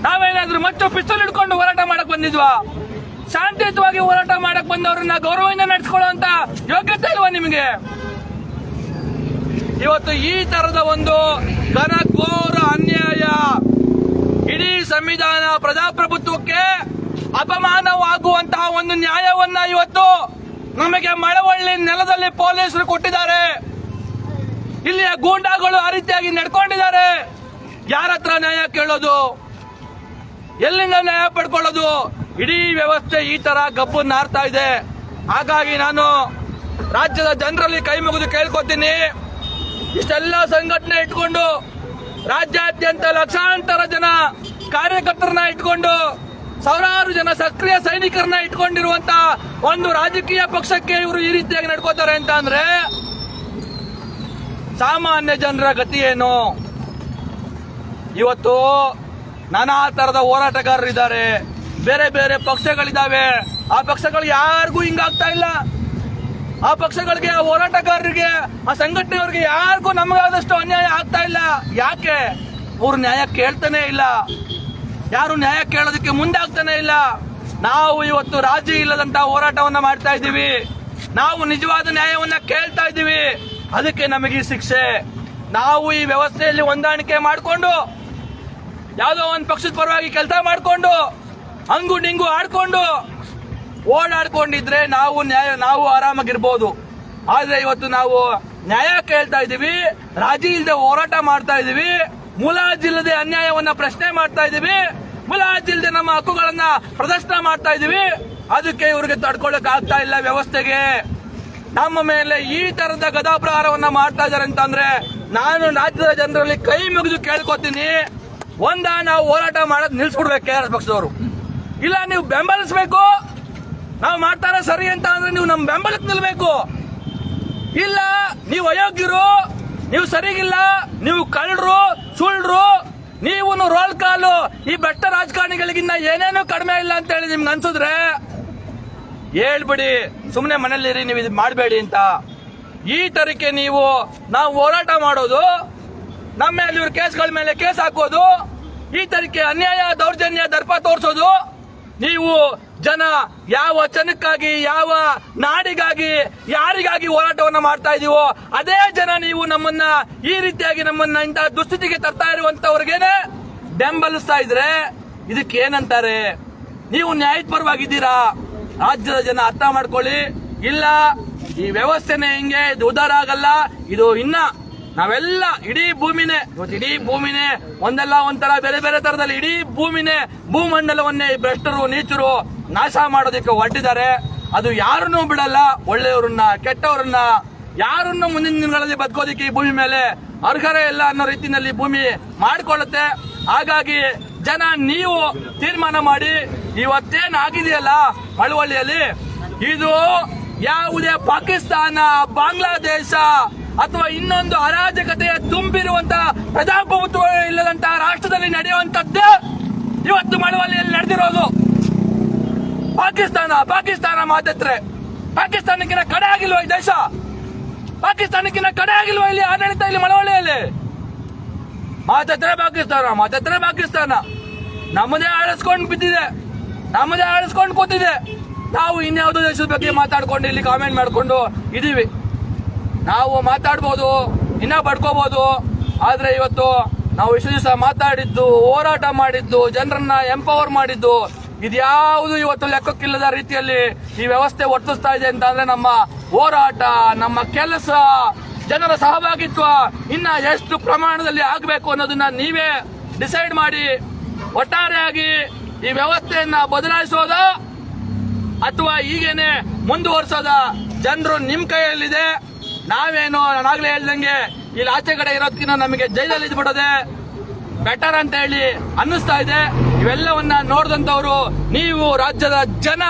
ನಾವೇನಾದ್ರೂ ಮತ್ತು ಪಿಸ್ತೂಲ್ ಹಿಡ್ಕೊಂಡು ಹೋರಾಟ ಮಾಡಕ್ ಬಂದಿದ್ವಾ? ಶಾಂತಿಯುತವಾಗಿ ಹೋರಾಟ ಮಾಡಕ್ ಬಂದವ್ರನ್ನ ಗೌರವದಿಂದ ನಡೆಸ್ಕೊಳ್ಳುವಂತ ಯೋಗ್ಯತೆ ಇಲ್ವಾ ನಿಮಗೆ? ಇವತ್ತು ಈ ತರದ ಒಂದು ಘನಘೋರ ಅನ್ಯಾಯ, ಇಡೀ ಸಂವಿಧಾನ ಪ್ರಜಾಪ್ರಭುತ್ವಕ್ಕೆ ಅಪಮಾನವಾಗುವಂತಹ ಒಂದು ನ್ಯಾಯವನ್ನ ಇವತ್ತು ನಮಗೆ ಮಳವಳ್ಳಿ ನೆಲದಲ್ಲಿ ಪೊಲೀಸರು ಕೊಟ್ಟಿದ್ದಾರೆ. ಇಲ್ಲಿಯ ಗೂಂಡಾಗಳು ಆ ರೀತಿಯಾಗಿ ನಡ್ಕೊಂಡಿದ್ದಾರೆ. ಯಾರ ಹತ್ರ ನ್ಯಾಯ ಕೇಳೋದು? ಎಲ್ಲಿಂದ ನ್ಯಾಯ ಪಡ್ಕೊಳ್ಳೋದು? ಇಡೀ ವ್ಯವಸ್ಥೆ ಈ ತರ ಗಬ್ಬು ನಾರ್ತಾ ಇದೆ. ಹಾಗಾಗಿ ನಾನು ರಾಜ್ಯದ ಜನರಲ್ಲಿ ಕೈ ಮುಗಿದು ಕೇಳ್ಕೊತೀನಿ, ಇಷ್ಟೆಲ್ಲ ಸಂಘಟನೆ ಇಟ್ಕೊಂಡು ರಾಜ್ಯಾದ್ಯಂತ ಲಕ್ಷಾಂತರ ಜನ ಕಾರ್ಯಕರ್ತರನ್ನ ಇಟ್ಕೊಂಡು, ಸಾವಿರಾರು ಜನ ಸಕ್ರಿಯ ಸೈನಿಕರನ್ನ ಇಟ್ಕೊಂಡಿರುವಂತ ಒಂದು ರಾಜಕೀಯ ಪಕ್ಷಕ್ಕೆ ಇವರು ಈ ರೀತಿಯಾಗಿ ನಡ್ಕೋತಾರೆ ಅಂತ ಅಂದ್ರೆ ಸಾಮಾನ್ಯ ಜನರ ಗತಿ ಏನು? ಇವತ್ತು ನಾನಾ ತರದ ಹೋರಾಟಗಾರರಿದ್ದಾರೆ, ಬೇರೆ ಬೇರೆ ಪಕ್ಷಗಳಿದ್ದಾವೆ. ಆ ಪಕ್ಷಗಳು ಯಾರಿಗೂ ಹಿಂಗಾಗ್ತಾ ಇಲ್ಲ. ಆ ಪಕ್ಷಗಳಿಗೆ, ಆ ಹೋರಾಟಗಾರರಿಗೆ, ಆ ಸಂಘಟನೆಯವರಿಗೆ ಯಾರಿಗೂ ನಮಗಾದಷ್ಟು ಅನ್ಯಾಯ ಆಗ್ತಾ ಇಲ್ಲ. ಯಾಕೆ? ಅವ್ರು ನ್ಯಾಯ ಕೇಳ್ತಾನೆ ಇಲ್ಲ. ಯಾರು ನ್ಯಾಯ ಕೇಳೋದಕ್ಕೆ ಮುಂದೆ ಆಗ್ತಾನೆ ಇಲ್ಲ. ನಾವು ಇವತ್ತು ರಾಜಿ ಇಲ್ಲದಂತ ಹೋರಾಟವನ್ನ ಮಾಡ್ತಾ ಇದ್ದೀವಿ. ನಾವು ನಿಜವಾದ ನ್ಯಾಯವನ್ನ ಕೇಳ್ತಾ ಇದ್ದೀವಿ. ಅದಕ್ಕೆ ನಮಗೆ ಶಿಕ್ಷೆ. ನಾವು ಈ ವ್ಯವಸ್ಥೆಯಲ್ಲಿ ಹೊಂದಾಣಿಕೆ ಮಾಡಿಕೊಂಡು, ಯಾವುದೋ ಒಂದು ಪಕ್ಷದ ಪರವಾಗಿ ಕೆಲಸ ಮಾಡಿಕೊಂಡು, ಹಂಗು ಡಿಂಗು ಆಡ್ಕೊಂಡು ಓಡಾಡ್ಕೊಂಡಿದ್ರೆ ನಾವು ಆರಾಮಾಗಿರ್ಬೋದು. ಆದ್ರೆ ಇವತ್ತು ನಾವು ನ್ಯಾಯ ಕೇಳ್ತಾ ಇದ್ದೀವಿ, ರಾಜಿ ಇಲ್ಲದೆ ಹೋರಾಟ ಮಾಡ್ತಾ ಇದ್ದೀವಿ, ಮುಲಾಜಿಲ್ಲದೆ ಅನ್ಯಾಯವನ್ನ ಪ್ರಶ್ನೆ ಮಾಡ್ತಾ ಇದ್ದೀವಿ, ಮುಲಾಜಿಲ್ಲದೆ ನಮ್ಮ ಹಕ್ಕುಗಳನ್ನ ಪ್ರದರ್ಶನ ಮಾಡ್ತಾ ಇದ್ದೀವಿ. ಅದಕ್ಕೆ ಇವ್ರಿಗೆ ತಡ್ಕೊಳ್ಳಕ್ ಆಗ್ತಾ ಇಲ್ಲ. ವ್ಯವಸ್ಥೆಗೆ ನಮ್ಮ ಮೇಲೆ ಈ ತರದ ಗದಾಪ್ರಹಾರವನ್ನ ಮಾಡ್ತಾ ಇದಾರೆ ಅಂತಂದ್ರೆ ನಾನು ರಾಜ್ಯದ ಜನರಲ್ಲಿ ಕೈ ಮುಗಿದು ಕೇಳ್ಕೊತೀನಿ, ನಾವು ಹೋರಾಟ ಮಾಡೋದು ನಿಲ್ಸ್ಬಿಡ್ಬೇಕು KRS ಪಕ್ಷದವರು. ಇಲ್ಲ, ನೀವು ಬೆಂಬಲಿಸಬೇಕು. ನಾವು ಮಾಡ್ತಾರೆ ಸರಿ ಅಂತ ಅಂದ್ರೆ ನೀವು ನಮ್ಮ ಬೆಂಬಲಕ್ಕೆ ನಿಲ್ಬೇಕು. ಇಲ್ಲ, ನೀವು ಅಯೋಗ್ಯರು, ನೀವು ಸರಿಗಿಲ್ಲ, ನೀವು ಕಳ್ಳರು, ಸುಳ್ಳು, ನೀವು ರೋಲ್ ಕಾಲು, ಈ ಬೆಟ್ಟ ರಾಜಕಾರಣಿಗಳಿಗಿನ್ನ ಏನೇನು ಕಡಿಮೆ ಇಲ್ಲ ಅಂತ ಹೇಳಿ ನಿಮ್ಗೆ ಅನ್ಸಿದ್ರೆ ಹೇಳ್ಬಿಡಿ, ಸುಮ್ಮನೆ ಮನೇಲಿರಿ, ನೀವು ಇದು ಮಾಡಬೇಡಿ ಅಂತ. ಈ ತರಕ್ಕೆ ನಾವು ಹೋರಾಟ ಮಾಡೋದು, ನಮ್ಮ ಮೇಲೆ ಇವ್ರ ಕೇಸ್ಗಳ ಮೇಲೆ ಕೇಸ್ ಹಾಕೋದು, ಈ ತರಕ್ಕೆ ಅನ್ಯಾಯ, ದೌರ್ಜನ್ಯ, ದರ್ಪ ತೋರಿಸೋದು, ನೀವು ಜನ ಯಾವ ಜನಕ್ಕಾಗಿ, ಯಾವ ನಾಡಿಗಾಗಿ, ಯಾರಿಗಾಗಿ ಹೋರಾಟವನ್ನ ಮಾಡ್ತಾ ಇದೀವೋ ಅದೇ ಜನ ನೀವು ನಮ್ಮನ್ನ ಈ ರೀತಿಯಾಗಿ ನಮ್ಮನ್ನ ಇಂತಹ ದುಸ್ಥಿತಿಗೆ ತರ್ತಾ ಇರುವಂತವ್ರಿಗೇನೆ ಬೆಂಬಲಿಸ್ತಾ ಇದ್ರೆ ಇದಕ್ಕೆ ಏನಂತಾರೆ? ನೀವು ನ್ಯಾಯದ ಪರವಾಗಿದ್ದೀರಾ? ರಾಜ್ಯದ ಜನ ಅರ್ಥ ಮಾಡ್ಕೊಳ್ಳಿ. ಇಲ್ಲ, ಈ ವ್ಯವಸ್ಥೆನೇ ಹಿಂಗೆ, ಇದು ಉದಾರ ಆಗಲ್ಲ. ಇದು ಇನ್ನ ನಾವೆಲ್ಲ ಇಡೀ ಭೂಮಿನೇ, ಇವತ್ತು ಇಡೀ ಭೂಮಿನೇ ಒಂದಲ್ಲ ಒಂಥರ ಬೇರೆ ಬೇರೆ ತರದಲ್ಲಿ ಇಡೀ ಭೂಮಿನೇ, ಭೂಮಂಡಲವನ್ನೇ ಭ್ರಷ್ಟರು, ನೀಚರು ನಾಶ ಮಾಡೋದಕ್ಕೆ ಹೊರಟಿದ್ದಾರೆ. ಅದು ಯಾರನ್ನೂ ಬಿಡಲ್ಲ. ಒಳ್ಳೆಯವರನ್ನ, ಕೆಟ್ಟವರನ್ನ, ಯಾರನ್ನು ಮುಂದಿನ ದಿನಗಳಲ್ಲಿ ಬದುಕೋದಕ್ಕೆ ಈ ಭೂಮಿ ಮೇಲೆ ಅರ್ಹರೇ ಇಲ್ಲ ಅನ್ನೋ ರೀತಿಯಲ್ಲಿ ಭೂಮಿ ಮಾಡಿಕೊಳ್ಳುತ್ತೆ. ಹಾಗಾಗಿ ಜನ ನೀವು ತೀರ್ಮಾನ ಮಾಡಿ. ಇವತ್ತೇನ್ ಆಗಿದೆಯಲ್ಲ ಮಳವಳ್ಳಿಯಲ್ಲಿ, ಇದು ಯಾವುದೇ ಪಾಕಿಸ್ತಾನ, ಬಾಂಗ್ಲಾದೇಶ ಅಥವಾ ಇನ್ನೊಂದು ಅರಾಜಕತೆಯ ತುಂಬಿರುವಂತಹ ಪ್ರಜಾಪ್ರಭುತ್ವ ಇಲ್ಲದಂತಹ ರಾಷ್ಟ್ರದಲ್ಲಿ ನಡೆಯುವಂತದ್ದೇ ಇವತ್ತು ಮಳವಳ್ಳಿಯಲ್ಲಿ ನಡೆದಿರೋದು. ಪಾಕಿಸ್ತಾನ ಮಾತತ್ರ ಪಾಕಿಸ್ತಾನಕ್ಕಿಂತ ಕಡೆ ಆಗಿಲ್ವಾ ಈ ದೇಶ? ಪಾಕಿಸ್ತಾನಕ್ಕಿಂತ ಕಡೆ ಆಗಿಲ್ವಾ ಇಲ್ಲಿ ಆಡಳಿತ? ಇಲ್ಲಿ ಮಳವಳ್ಳಿಯಲ್ಲಿ ಮಾತತ್ರ ಪಾಕಿಸ್ತಾನ ನಮ್ಮದೇ ಆಳಿಸ್ಕೊಂಡು ಬಿದ್ದಿದೆ, ನಮ್ಮದೇ ಆಳಿಸ್ಕೊಂಡು ಕೂತಿದೆ. ನಾವು ಇನ್ಯಾವುದೋ ದೇಶದ ಬಗ್ಗೆ ಮಾತಾಡ್ಕೊಂಡು ಇಲ್ಲಿ ಕಾಮೆಂಟ್ ಮಾಡ್ಕೊಂಡು ಇದೀವಿ. ನಾವು ಮಾತಾಡ್ಬೋದು, ಇನ್ನ ಬಡ್ಕೋಬಹುದು. ಆದ್ರೆ ಇವತ್ತು ನಾವು ಇಷ್ಟು ದಿವಸ ಮಾತಾಡಿದ್ದು, ಹೋರಾಟ ಮಾಡಿದ್ದು, ಜನರನ್ನ ಎಂಪವರ್ ಮಾಡಿದ್ದು, ಇದ್ಯಾವುದು ಇವತ್ತು ಲೆಕ್ಕಕ್ಕಿಲ್ಲದ ರೀತಿಯಲ್ಲಿ ಈ ವ್ಯವಸ್ಥೆ ವರ್ತಿಸ್ತಾ ಇದೆ ಅಂತ ಅಂದ್ರೆ ನಮ್ಮ ಹೋರಾಟ, ನಮ್ಮ ಕೆಲಸ, ಜನರ ಸಹಭಾಗಿತ್ವ ಇನ್ನ ಎಷ್ಟು ಪ್ರಮಾಣದಲ್ಲಿ ಆಗಬೇಕು ಅನ್ನೋದನ್ನ ನೀವೇ ಡಿಸೈಡ್ ಮಾಡಿ. ಒಟ್ಟಾರೆಯಾಗಿ ಈ ವ್ಯವಸ್ಥೆಯನ್ನ ಬದಲಾಯಿಸೋದ ಅಥವಾ ಹೀಗೇನೆ ಮುಂದುವರಿಸೋದ ಜನರು ನಿಮ್ ಕೈಯಲ್ಲಿದೆ. ನಾವೇನು ನಾನಾಗ್ಲೇ ಹೇಳ್ದಂಗೆ ಇಲ್ಲಿ ಆಚೆ ಕಡೆ ಇರೋದಕ್ಕಿಂತ ನಮಗೆ ಜೈಲಲ್ಲಿ ಇದ್ಬಿಡೋದೆ ಬೆಟರ್ ಅಂತ ಹೇಳಿ ಅನ್ನಿಸ್ತಾ ಇದೆ. ಇವೆಲ್ಲವನ್ನ ನೋಡಿದಂತವ್ರು ನೀವು ರಾಜ್ಯದ ಜನ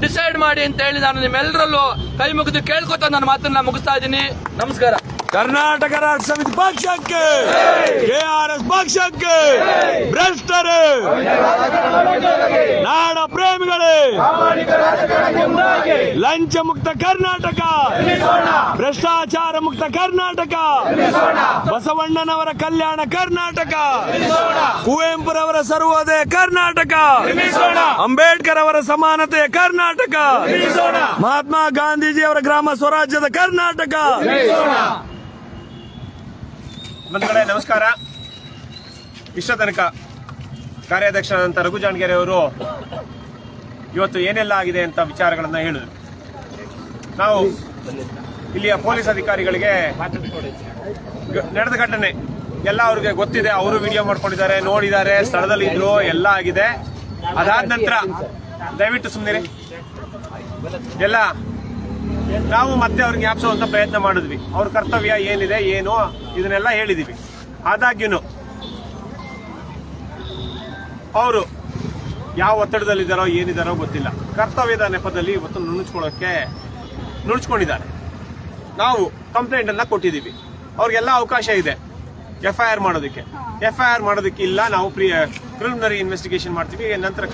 ಡಿಸೈಡ್ ಮಾಡಿ ಅಂತ ಹೇಳಿ ನಾನು ನಿಮ್ಮೆಲ್ಲರಲ್ಲೂ ಕೈ ಮುಗಿದು ಕೇಳ್ಕೊತ ನನ್ನ ಮಾತನ್ನ ಮುಗಿಸ್ತಾ ಇದ್ದೀನಿ. ನಮಸ್ಕಾರ. ಕರ್ನಾಟಕ ರಾಷ್ಟ್ರ ಸಮಿತಿ ಪಕ್ಷಕ್ಕೆ, ಕೆಆರ್ಎಸ್ ಪಕ್ಷಕ್ಕೆ, ಭ್ರಷ್ಟರೇ, ನಾಡ ಪ್ರೇಮಿಗಳೇ, ಲಂಚ ಮುಕ್ತ ಕರ್ನಾಟಕ, ಭ್ರಷ್ಟಾಚಾರ ಮುಕ್ತ ಕರ್ನಾಟಕ, ಬಸವಣ್ಣನವರ ಕಲ್ಯಾಣ ಕರ್ನಾಟಕ, ಕುವೆಂಪುರವರ ಸರ್ವೋದಯ ಕರ್ನಾಟಕ, ಅಂಬೇಡ್ಕರ್ ಅವರ ಸಮಾನತೆಯ ಕರ್ನಾಟಕ, ಮಹಾತ್ಮ ಗಾಂಧೀಜಿಯವರ ಗ್ರಾಮ ಸ್ವರಾಜ್ಯದ ಕರ್ನಾಟಕ. ಬಂಧುಗಳೇ ನಮಸ್ಕಾರ. ಇಷ್ಟ ತನಕ ಕಾರ್ಯಾಧ್ಯಕ್ಷರಾದಂಥ ರಘು ಜಾಣಗೆರೆ ಅವರು ಇವತ್ತು ಏನೆಲ್ಲ ಆಗಿದೆ ಅಂತ ವಿಚಾರಗಳನ್ನ ಹೇಳಿದ್ರು. ನಾವು ಇಲ್ಲಿಯ ಪೊಲೀಸ್ ಅಧಿಕಾರಿಗಳಿಗೆ ನಡೆದ ಘಟನೆ ಎಲ್ಲ ಅವ್ರಿಗೆ ಗೊತ್ತಿದೆ. ಅವರು ವಿಡಿಯೋ ಮಾಡ್ಕೊಂಡಿದ್ದಾರೆ, ನೋಡಿದ್ದಾರೆ, ಸ್ಥಳದಲ್ಲಿ ಇದ್ರು, ಎಲ್ಲ ಆಗಿದೆ. ಅದಾದ ನಂತರ ದಯವಿಟ್ಟು ಸುಮ್ಮನೆ ಎಲ್ಲ ನಾವು ಮತ್ತೆ ಅವ್ರಿಗೆ ಜ್ಞಾಪಿಸುವಂತ ಪ್ರಯತ್ನ ಮಾಡಿದ್ವಿ. ಅವ್ರ ಕರ್ತವ್ಯ ಏನಿದೆ ಏನು ಇದನ್ನೆಲ್ಲ ಹೇಳಿದೀವಿ. ಆದಾಗ್ಯೂ ಅವರು ಯಾವ ಒತ್ತಡದಲ್ಲಿದ್ದಾರೋ ಏನಿದಾರೋ ಗೊತ್ತಿಲ್ಲ. ಕರ್ತವ್ಯದ ನೆಪದಲ್ಲಿ ಇವತ್ತು ನುಣುಚ್ಕೊಂಡಿದ್ದಾರೆ. ನಾವು ಕಂಪ್ಲೇಂಟ್ ಅನ್ನ ಕೊಟ್ಟಿದ್ದೀವಿ. ಅವ್ರಿಗೆಲ್ಲ ಅವಕಾಶ ಇದೆ FIR ಮಾಡೋದಕ್ಕೆ. FIR ಮಾಡೋದಕ್ಕೆ ಇಲ್ಲ, ನಾವು ಪ್ರಿಲಿಮಿನರಿ ಇನ್ವೆಸ್ಟಿಗೇಷನ್ ಮಾಡ್ತೀವಿ, ನಂತರ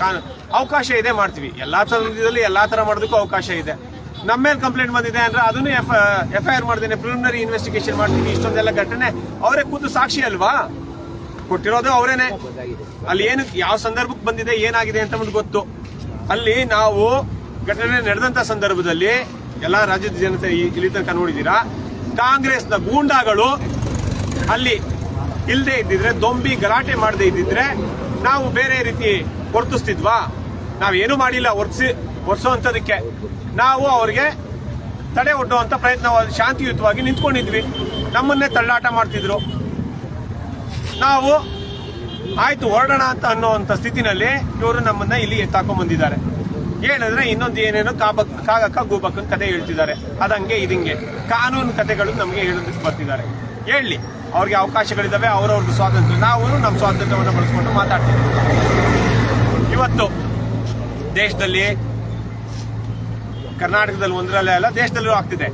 ಅವಕಾಶ ಇದೆ ಮಾಡ್ತೀವಿ. ಎಲ್ಲಾ ತರದಲ್ಲಿ ಎಲ್ಲಾ ತರ ಮಾಡೋದಕ್ಕೂ ಅವಕಾಶ ಇದೆ. ನಮ್ಮ ಮೇಲೆ ಕಂಪ್ಲೇಂಟ್ ಬಂದಿದೆ ಅಂದ್ರೆ ಅದನ್ನು FIR ಮಾಡ್ದೇನೆ ಪ್ರಿಲಿಮಿನರಿ ಇನ್ವೆಸ್ಟಿಗೇಷನ್ ಮಾಡ್ತೀವಿ. ಇಷ್ಟೊಂದೆಲ್ಲ ಘಟನೆ ಅವರೇ ಖುದ್ದು ಸಾಕ್ಷಿ ಅಲ್ವಾ? ಕೊಟ್ಟಿರೋದು ಅವರೇನೆ. ಅಲ್ಲಿ ಏನು ಯಾವ ಸಂದರ್ಭಕ್ಕೆ ಬಂದಿದೆ, ಏನಾಗಿದೆ ಅಂತ ಗೊತ್ತು. ಅಲ್ಲಿ ನಾವು ಘಟನೆ ನಡೆದಂತ ಸಂದರ್ಭದಲ್ಲಿ ಎಲ್ಲಾ ರಾಜ್ಯದ ಜನತೆ ಇಲ್ಲಿ ತನಕ ನೋಡಿದೀರಾ, ಕಾಂಗ್ರೆಸ್ನ ಗೂಂಡಾಗಳು ಅಲ್ಲಿ ಇಲ್ಲದೆ ಇದ್ದಿದ್ರೆ, ದೊಂಬಿ ಗಲಾಟೆ ಮಾಡದೇ ಇದ್ದಿದ್ರೆ ನಾವು ಬೇರೆ ರೀತಿ ವರ್ತಿಸ್ತಿದ್ವಾ? ನಾವೇನು ಮಾಡಿಲ್ಲ ಒರೆಸುವಂತದಕ್ಕೆ. ನಾವು ಅವ್ರಿಗೆ ತಡೆ ಒಡ್ಡುವಂತ ಪ್ರಯತ್ನ ಶಾಂತಿಯುತವಾಗಿ ನಿಂತ್ಕೊಂಡಿದ್ವಿ. ನಮ್ಮನ್ನೇ ತಳ್ಳಾಟ ಮಾಡ್ತಿದ್ರು. ನಾವು ಆಯ್ತು ಹೊರಡೋಣ ಅಂತ ಅನ್ನೋಂಥ ಸ್ಥಿತಿನಲ್ಲಿ ಇವರು ನಮ್ಮನ್ನ ಇಲ್ಲಿ ಎತ್ತಾಕೊಂಡ್ ಬಂದಿದ್ದಾರೆ. ಹೇಳಿದ್ರೆ ಇನ್ನೊಂದು ಏನೇನೋ ಕಾಗಕ್ಕ ಗೂಬಕ್ಕನ ಕತೆ ಹೇಳ್ತಿದ್ದಾರೆ. ಅದಂಗೆ ಇದಂಗೆ ಕಾನೂನು ಕತೆಗಳು ನಮಗೆ ಹೇಳೋದಕ್ಕೆ ಬರ್ತಿದ್ದಾರೆ. ಹೇಳಿ, ಅವ್ರಿಗೆ ಅವಕಾಶಗಳಿದಾವೆ, ಅವ್ರವ್ರದ್ದು ಸ್ವಾತಂತ್ರ್ಯ. ನಾವು ನಮ್ಮ ಸ್ವಾತಂತ್ರ್ಯವನ್ನು ಬಳಸ್ಕೊಂಡು ಮಾತಾಡ್ತೀವಿ. ಇವತ್ತು ದೇಶದಲ್ಲಿ, ಕರ್ನಾಟಕದಲ್ಲಿ ಒಂದರಲ್ಲೇ ಅಲ್ಲ ದೇಶದಲ್ಲೂ ಆಗ್ತಿದೆ.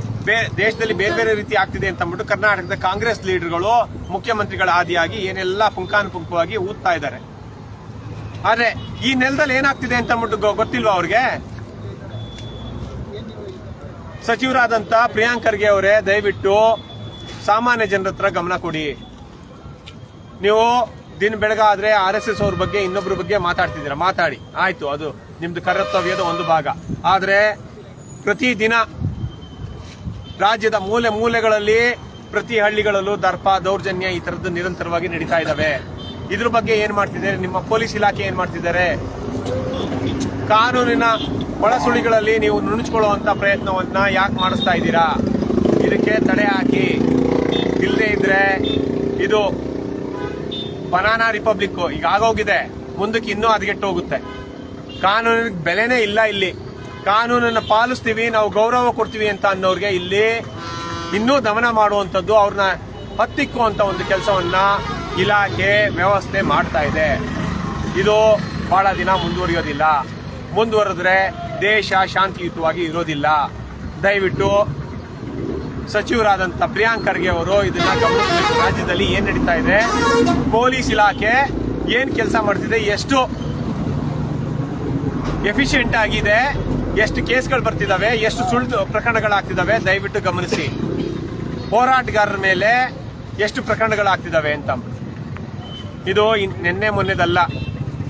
ದೇಶದಲ್ಲಿ ಬೇರೆ ಬೇರೆ ರೀತಿ ಆಗ್ತಿದೆ ಅಂತ ಅಂದ್ಬಿಟ್ಟು ಕರ್ನಾಟಕದ ಕಾಂಗ್ರೆಸ್ ಲೀಡರ್ಗಳು, ಮುಖ್ಯಮಂತ್ರಿಗಳ ಆದಿಯಾಗಿ ಏನೆಲ್ಲ ಪುಂಖಾನುಪುಂಖವಾಗಿ ಊದ್ತಾ ಇದ್ದಾರೆ. ಆದ್ರೆ ಈ ನೆಲದಲ್ಲಿ ಏನಾಗ್ತಿದೆ ಅಂತ ಅಂದ್ಬಿಟ್ಟು ಗೊತ್ತಿಲ್ವಾ ಅವ್ರಿಗೆ? ಸಚಿವರಾದಂತ ಪ್ರಿಯಾಂಕ್ ಖರ್ಗೆ ಅವರೇ, ದಯವಿಟ್ಟು ಸಾಮಾನ್ಯ ಜನರ ಹತ್ರ ಗಮನ ಕೊಡಿ. ನೀವು ದಿನ ಬೆಳಗಾದ್ರೆ RSS ಅವ್ರ ಬಗ್ಗೆ ಇನ್ನೊಬ್ರ ಬಗ್ಗೆ ಮಾತಾಡ್ತಿದ್ದೀರಾ, ಮಾತಾಡಿ, ಆಯ್ತು, ಅದು ನಿಮ್ದು ಕರ್ತವ್ಯದ ಒಂದು ಭಾಗ. ಆದ್ರೆ ಪ್ರತಿದಿನ ರಾಜ್ಯದ ಮೂಲೆ ಮೂಲೆಗಳಲ್ಲಿ ಪ್ರತಿ ಹಳ್ಳಿಗಳಲ್ಲೂ ದರ್ಪ ದೌರ್ಜನ್ಯ ಈ ತರದ್ದು ನಿರಂತರವಾಗಿ ನಡೀತಾ ಇದಾವೆ. ಇದ್ರ ಬಗ್ಗೆ ಏನ್ ಮಾಡ್ತಿದ್ದಾರೆ ನಿಮ್ಮ ಪೊಲೀಸ್ ಇಲಾಖೆ? ಏನ್ ಮಾಡ್ತಿದ್ದಾರೆ? ಕಾನೂನಿನ ಒಳಸುಳಿಗಳಲ್ಲಿ ನೀವು ನುಣುಚ್ಕೊಳ್ಳುವಂತ ಪ್ರಯತ್ನವನ್ನ ಯಾಕೆ ಮಾಡಿಸ್ತಾ ಇದ್ದೀರಾ? ಇದಕ್ಕೆ ತಡೆ ಹಾಕಿ. ಇಲ್ಲದೆ ಇದ್ರೆ ಇದು ಬನಾನಾ ರಿಪಬ್ಲಿಕ್ ಈಗ ಆಗೋಗಿದೆ, ಮುಂದಕ್ಕೆ ಇನ್ನೂ ಹದಗೆಟ್ಟು ಹೋಗುತ್ತೆ. ಕಾನೂನಿಗೆ ಬೆಲೆನೇ ಇಲ್ಲ ಇಲ್ಲಿ. ಕಾನೂನನ್ನ ಪಾಲಿಸ್ತೀವಿ, ನಾವು ಗೌರವ ಕೊಡ್ತೀವಿ ಅಂತ ಅನ್ನೋರ್ಗೆ ಇಲ್ಲಿ ಇನ್ನೂ ದಮನ ಮಾಡುವಂಥದ್ದು, ಅವ್ರನ್ನ ಹತ್ತಿಕ್ಕುವಂತ ಒಂದು ಕೆಲಸವನ್ನ ಇಲಾಖೆ ವ್ಯವಸ್ಥೆ ಮಾಡ್ತಾ ಇದೆ. ಇದು ಬಹಳ ದಿನ ಮುಂದುವರಿಯೋದಿಲ್ಲ. ಮುಂದುವರೆದ್ರೆ ದೇಶ ಶಾಂತಿಯುತವಾಗಿ ಇರೋದಿಲ್ಲ. ದಯವಿಟ್ಟು ಸಚಿವರಾದಂಥ ಪ್ರಿಯಾಂಕ್ ಖರ್ಗೆ ಅವರು ಇದನ್ನ ಗಮನಿಸಬೇಕು. ರಾಜ್ಯದಲ್ಲಿ ಏನ್ ನಡೀತಾ ಇದೆ, ಪೊಲೀಸ್ ಇಲಾಖೆ ಏನ್ ಕೆಲಸ ಮಾಡ್ತಿದೆ, ಎಷ್ಟು ಎಫಿಷಿಯೆಂಟ್ ಆಗಿದೆ, ಎಷ್ಟು ಕೇಸ್ಗಳು ಬರ್ತಿದಾವೆ, ಎಷ್ಟು ಸುಳ್ಳು ಪ್ರಕರಣಗಳಾಗ್ತಿದಾವೆ, ದಯವಿಟ್ಟು ಗಮನಿಸಿ. ಹೋರಾಟಗಾರರ ಮೇಲೆ ಎಷ್ಟು ಪ್ರಕರಣಗಳಾಗ್ತಿದಾವೆ ಅಂತ. ಇದು ನಿನ್ನೆ ಮೊನ್ನೆದಲ್ಲ.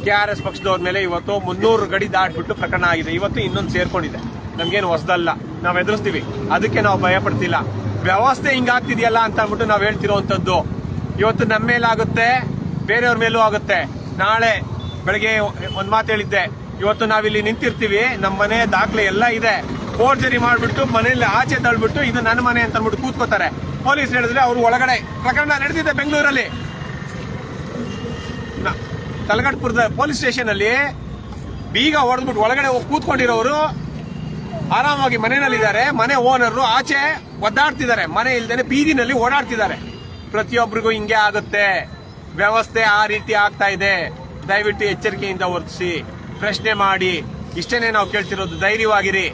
KRS ಪಕ್ಷದವ್ರ ಮೇಲೆ ಇವತ್ತು 300 ಗಡಿ ದಾಟ್ಬಿಟ್ಟು ಪ್ರಕರಣ ಆಗಿದೆ. ಇವತ್ತು ಇನ್ನೊಂದು ಸೇರ್ಕೊಂಡಿದೆ. ನಮ್ಗೇನು ಹೊಸದಲ್ಲ, ನಾವ್ ಎದುರಿಸ್ತೀವಿ, ಅದಕ್ಕೆ ನಾವು ಭಯ ಪಡ್ತಿಲ್ಲ. ವ್ಯವಸ್ಥೆ ಹಿಂಗಾಗ್ತಿದೆಯಲ್ಲ ಅಂತ ಅಂದ್ಬಿಟ್ಟು ನಾವ್ ಹೇಳ್ತಿರೋಂಥದ್ದು. ಇವತ್ತು ನಮ್ಮ ಮೇಲಾಗುತ್ತೆ, ಬೇರೆಯವ್ರ ಮೇಲೂ ಆಗುತ್ತೆ. ನಾಳೆ ಬೆಳಗ್ಗೆ ಒಂದ್ ಮಾತು ಹೇಳಿದ್ದೆ, ಇವತ್ತು ನಾವಿಲ್ಲಿ ನಿಂತಿರ್ತೀವಿ, ನಮ್ಮ ಮನೆ ದಾಖಲೆ ಎಲ್ಲ ಇದೆ, ಫೋರ್ಜರಿ ಮಾಡ್ಬಿಟ್ಟು ಮನೆಯಲ್ಲಿ ಆಚೆ ತಳ್ಬಿಟ್ಟು ಇದು ನನ್ನ ಮನೆ ಅಂತ ಅಂದ್ಬಿಟ್ಟು ಕೂತ್ಕೋತಾರೆ. ಪೊಲೀಸ್ ಹೇಳಿದ್ರೆ ಅವ್ರು ಒಳಗಡೆ ಪ್ರಕರಣ ನಡೆದಿದೆ ಬೆಂಗಳೂರಲ್ಲಿ. ಕಲಗಟ್ಪುರದ ಪೊಲೀಸ್ ಸ್ಟೇಷನ್ ಅಲ್ಲಿ ಬೀಗ ಹೊಡೆದ್ಬಿಟ್ಟು ಒಳಗಡೆ ಹೋಗಿ ಕೂತ್ಕೊಂಡಿರೋರು ಆರಾಮಾಗಿ ಮನೆಯಲ್ಲಿದ್ದಾರೆ. ಮನೆ ಓನರ್ ಆಚೆ ಒದ್ದಾಡ್ತಿದ್ದಾರೆ, ಮನೆ ಇಲ್ದೇನೆ ಬೀದಿನಲ್ಲಿ ಓಡಾಡ್ತಿದ್ದಾರೆ. ಪ್ರತಿಯೊಬ್ಬರಿಗೂ ಹಿಂಗೆ ಆಗುತ್ತೆ. ವ್ಯವಸ್ಥೆ ಆ ರೀತಿ ಆಗ್ತಾ ಇದೆ. ದಯವಿಟ್ಟು ಎಚ್ಚರಿಕೆಯಿಂದ ವರ್ತಿಸಿ, ಪ್ರಶ್ನೆ ಮಾಡಿ. ಇಷ್ಟೇನೆ ನಾವು ಕೇಳ್ತಿರೋದು, ಧೈರ್ಯವಾಗಿರಿ.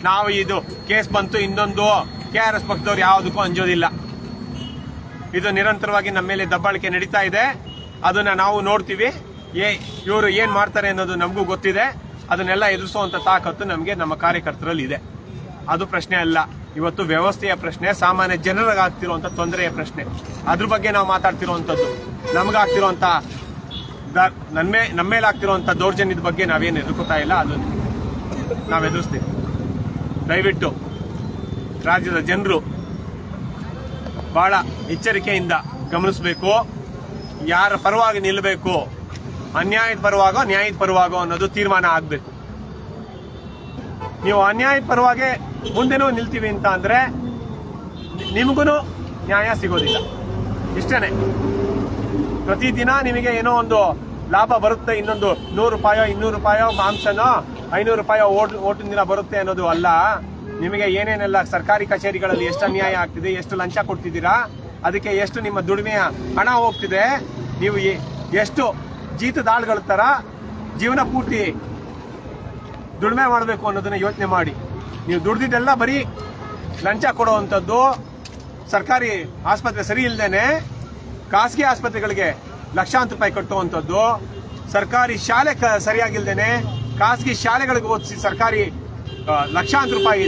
ನಾವು ಇದು ಕೇಸ್ ಬಂತು ಇನ್ನೊಂದು KRS ಪಕ್ಷದವ್ರು ಯಾವುದಕ್ಕೂ ಅಂಜೋದಿಲ್ಲ. ಇದು ನಿರಂತರವಾಗಿ ನಮ್ಮ ಮೇಲೆ ದಬ್ಬಾಳಿಕೆ ನಡೀತಾ ಇದೆ. ಅದನ್ನ ನಾವು ನೋಡ್ತೀವಿ. ಇವರು ಏನ್ ಮಾಡ್ತಾರೆ ಅನ್ನೋದು ನಮಗೂ ಗೊತ್ತಿದೆ. ಅದನ್ನೆಲ್ಲ ಎದುರಿಸುವಂತ ತಾಕತ್ತು ನಮಗೆ ನಮ್ಮ ಕಾರ್ಯಕರ್ತರಲ್ಲಿ ಇದೆ. ಅದು ಪ್ರಶ್ನೆ ಅಲ್ಲ. ಇವತ್ತು ವ್ಯವಸ್ಥೆಯ ಪ್ರಶ್ನೆ, ಸಾಮಾನ್ಯ ಜನರಿಗಾಗ್ತಿರುವಂತ ತೊಂದರೆಯ ಪ್ರಶ್ನೆ. ಅದ್ರ ಬಗ್ಗೆ ನಾವು ಮಾತಾಡ್ತಿರುವಂತದ್ದು. ನಮಗಾಗ್ತಿರುವಂತ ನಮ್ಮ ಮೇಲಾಗ್ತಿರುವಂತ ದೌರ್ಜನ್ಯದ ಬಗ್ಗೆ ನಾವೇನು ಎದುರ್ಕೋತಾ ಇಲ್ಲ, ಅದು ನಾವು ಎದುರಿಸ್ತೀವಿ. ದಯವಿಟ್ಟು ರಾಜ್ಯದ ಜನರು ಬಹಳ ಎಚ್ಚರಿಕೆಯಿಂದ ಗಮನಿಸಬೇಕು. ಯಾರ ಪರವಾಗಿ ನಿಲ್ಲಬೇಕು, ಅನ್ಯಾಯದ ಪರವಾಗೋ ನ್ಯಾಯದ ಪರವಾಗೋ ಅನ್ನೋದು ತೀರ್ಮಾನ ಆಗ್ಬೇಕು. ನೀವು ಅನ್ಯಾಯದ ಪರವಾಗಿ ಮುಂದೆನೂ ನಿಲ್ತೀವಿ ಅಂತ ಅಂದ್ರೆ ನಿಮಗೂ ನ್ಯಾಯ ಸಿಗೋದಿಲ್ಲ. ಇಷ್ಟೇನೆ. ಪ್ರತಿದಿನ ನಿಮಗೆ ಏನೋ ಒಂದು ಲಾಭ ಬರುತ್ತೆ, ಇನ್ನೊಂದು 100 ರೂಪಾಯೋ 200 ರೂಪಾಯೋ ಮಾಂಸನೋ 500 ರೂಪಾಯೋ ಓಟಿನ ದಿನ ಬರುತ್ತೆ ಅನ್ನೋದು ಅಲ್ಲ. ನಿಮಗೆ ಏನೇನೆಲ್ಲ ಸರ್ಕಾರಿ ಕಚೇರಿಗಳಲ್ಲಿ ಎಷ್ಟು ಅನ್ಯಾಯ ಆಗ್ತಿದೆ, ಎಷ್ಟು ಲಂಚ ಕೊಡ್ತಿದ್ದೀರಾ, ಅದಕ್ಕೆ ಎಷ್ಟು ನಿಮ್ಮ ದುಡಿಮೆಯ ಹಣ ಹೋಗ್ತಿದೆ, ನೀವು ಎಷ್ಟು ಜೀತದಾಳುಗಳ ತರ ಜೀವನ ಪೂರ್ತಿ ದುಡಿಮೆ ಮಾಡಬೇಕು ಅನ್ನೋದನ್ನ ಯೋಚನೆ ಮಾಡಿ. ನೀವು ದುಡ್ದಿದ್ದೆಲ್ಲ ಬರೀ ಲಂಚ ಕೊಡುವಂಥದ್ದು, ಸರ್ಕಾರಿ ಆಸ್ಪತ್ರೆ ಸರಿ ಇಲ್ದೇನೆ ಖಾಸಗಿ ಆಸ್ಪತ್ರೆಗಳಿಗೆ ಲಕ್ಷಾಂತರ ರೂಪಾಯಿ ಕಟ್ಟುವಂಥದ್ದು, ಸರ್ಕಾರಿ ಶಾಲೆ ಸರಿಯಾಗಿಲ್ದೇನೆ ಖಾಸಗಿ ಶಾಲೆಗಳಿಗೆ ಓದಿಸಿ ಸರ್ಕಾರಿ ಲಕ್ಷಾಂತರ ರೂಪಾಯಿ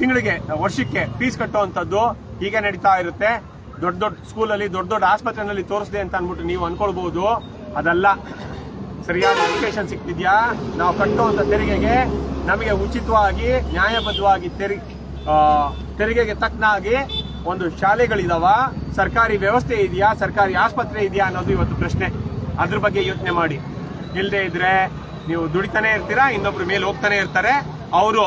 ತಿಂಗಳಿಗೆ ವರ್ಷಕ್ಕೆ ಫೀಸ್ ಕಟ್ಟುವಂಥದ್ದು ಹೀಗೆ ನಡೀತಾ ಇರುತ್ತೆ. ದೊಡ್ಡ ದೊಡ್ಡ ಸ್ಕೂಲಲ್ಲಿ ದೊಡ್ಡ ದೊಡ್ಡ ಆಸ್ಪತ್ರೆಯಲ್ಲಿ ತೋರಿಸಿದೆ ಅಂತ ಅಂದ್ಬಿಟ್ಟು ನೀವು ಅನ್ಕೊಳ್ಬಹುದು. ಅದಲ್ಲ. ಸರಿಯಾದ ಎಜುಕೇಶನ್ ಸಿಗ್ತಿದ್ಯಾ? ನಾವು ಕಟ್ಟುವಂತ ತೆರಿಗೆಗೆ ನಮಗೆ ಉಚಿತವಾಗಿ ನ್ಯಾಯಬದ್ಧವಾಗಿ ತೆರಿಗೆಗೆ ತಕ್ಕನಾಗಿ ಒಂದು ಶಾಲೆಗಳಿದಾವ, ಸರ್ಕಾರಿ ವ್ಯವಸ್ಥೆ ಇದೆಯಾ, ಸರ್ಕಾರಿ ಆಸ್ಪತ್ರೆ ಇದೆಯಾ ಅನ್ನೋದು ಇವತ್ತು ಪ್ರಶ್ನೆ. ಅದ್ರ ಬಗ್ಗೆ ಯೋಚನೆ ಮಾಡಿ. ಇಲ್ಲದೆ ಇದ್ರೆ ನೀವು ದುಡಿತಾನೆ ಇರ್ತೀರಾ, ಇನ್ನೊಬ್ರು ಮೇಲೆ ಹೋಗ್ತಾನೆ ಇರ್ತಾರೆ. ಅವರು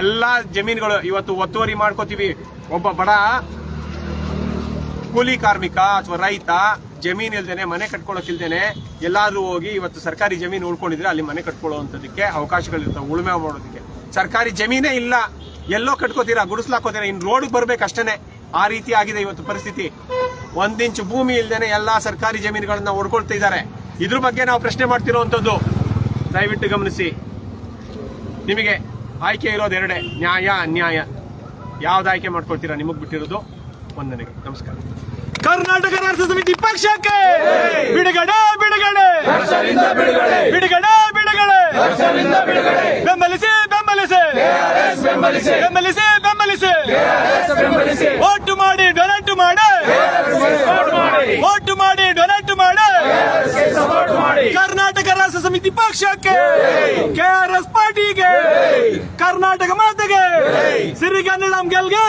ಎಲ್ಲಾ ಜಮೀನುಗಳು ಇವತ್ತು ಒತ್ತುವರಿ ಮಾಡ್ಕೋತೀವಿ. ಒಬ್ಬ ಬಡ ಕೂಲಿ ಕಾರ್ಮಿಕ ಅಥವಾ ರೈತ ಜಮೀನ್ ಇಲ್ದೇನೆ, ಮನೆ ಕಟ್ಕೊಳಕ್ಕಿಲ್ದೇನೆ ಎಲ್ಲಾದ್ರೂ ಹೋಗಿ ಇವತ್ತು ಸರ್ಕಾರಿ ಜಮೀನು ಉಳ್ಕೊಂಡಿದ್ರೆ ಅಲ್ಲಿ ಮನೆ ಕಟ್ಕೊಳ್ಳುವಂತದಕ್ಕೆ ಅವಕಾಶಗಳಿರ್ತಾವೆ, ಉಳುಮೆ ಮಾಡೋದಕ್ಕೆ. ಸರ್ಕಾರಿ ಜಮೀನೇ ಇಲ್ಲ, ಎಲ್ಲೋ ಕಟ್ಕೋತೀರಾ, ಗುಡಿಸ್ಲಾಕೋತೀರಾ, ಇನ್ ರೋಡ್ಗೆ ಬರ್ಬೇಕಷ್ಟೇನೆ. ಆ ರೀತಿ ಆಗಿದೆ ಇವತ್ತು ಪರಿಸ್ಥಿತಿ. 1 ಇಂಚು ಭೂಮಿ ಇಲ್ದೇನೆ ಎಲ್ಲಾ ಸರ್ಕಾರಿ ಜಮೀನುಗಳನ್ನ ಹೊಡ್ಕೊಳ್ತಾ ಇದ್ದಾರೆ. ಇದ್ರ ಬಗ್ಗೆ ನಾವು ಪ್ರಶ್ನೆ ಮಾಡ್ತಿರುವಂತದ್ದು. ದಯವಿಟ್ಟು ಗಮನಿಸಿ. ನಿಮಗೆ ಆಯ್ಕೆ ಇರೋದು ಎರಡೇ, ನ್ಯಾಯ ಅನ್ಯಾಯ. ಯಾವ್ದು ಆಯ್ಕೆ ಮಾಡ್ಕೊಳ್ತೀರಾ ನಿಮಗ್ ಬಿಟ್ಟಿರೋದು. ವಂದನೆಗೆ ನಮಸ್ಕಾರ. ಕರ್ನಾಟಕ ರಾಷ್ಟ್ರ ಸಮಿತಿ ಪಕ್ಷಕ್ಕೆ ಬಿಡುಗಡೆ ಬಿಡುಗಡೆ ಬಿಡುಗಡೆ ಬಿಡುಗಡೆ ಬೆಂಬಲಿಸಿ ಬೆಂಬಲಿಸಿ ಬೆಂಬಲಿಸಿ ಬೆಂಬಲಿಸಿ ಓಟು ಮಾಡಿ ಡೊನೇಟ್ ಮಾಡಿ ಓಟು ಮಾಡಿ ಪಕ್ಷಕ್ಕೆ, ಕೆಆರ್ಎಸ್ ಪಾರ್ಟಿಗೆ, ಕರ್ನಾಟಕ ಮಾತೆಗೆ, ಸಿರಿಗನ್ನಡಂ ಗೆಲ್ಗೆ.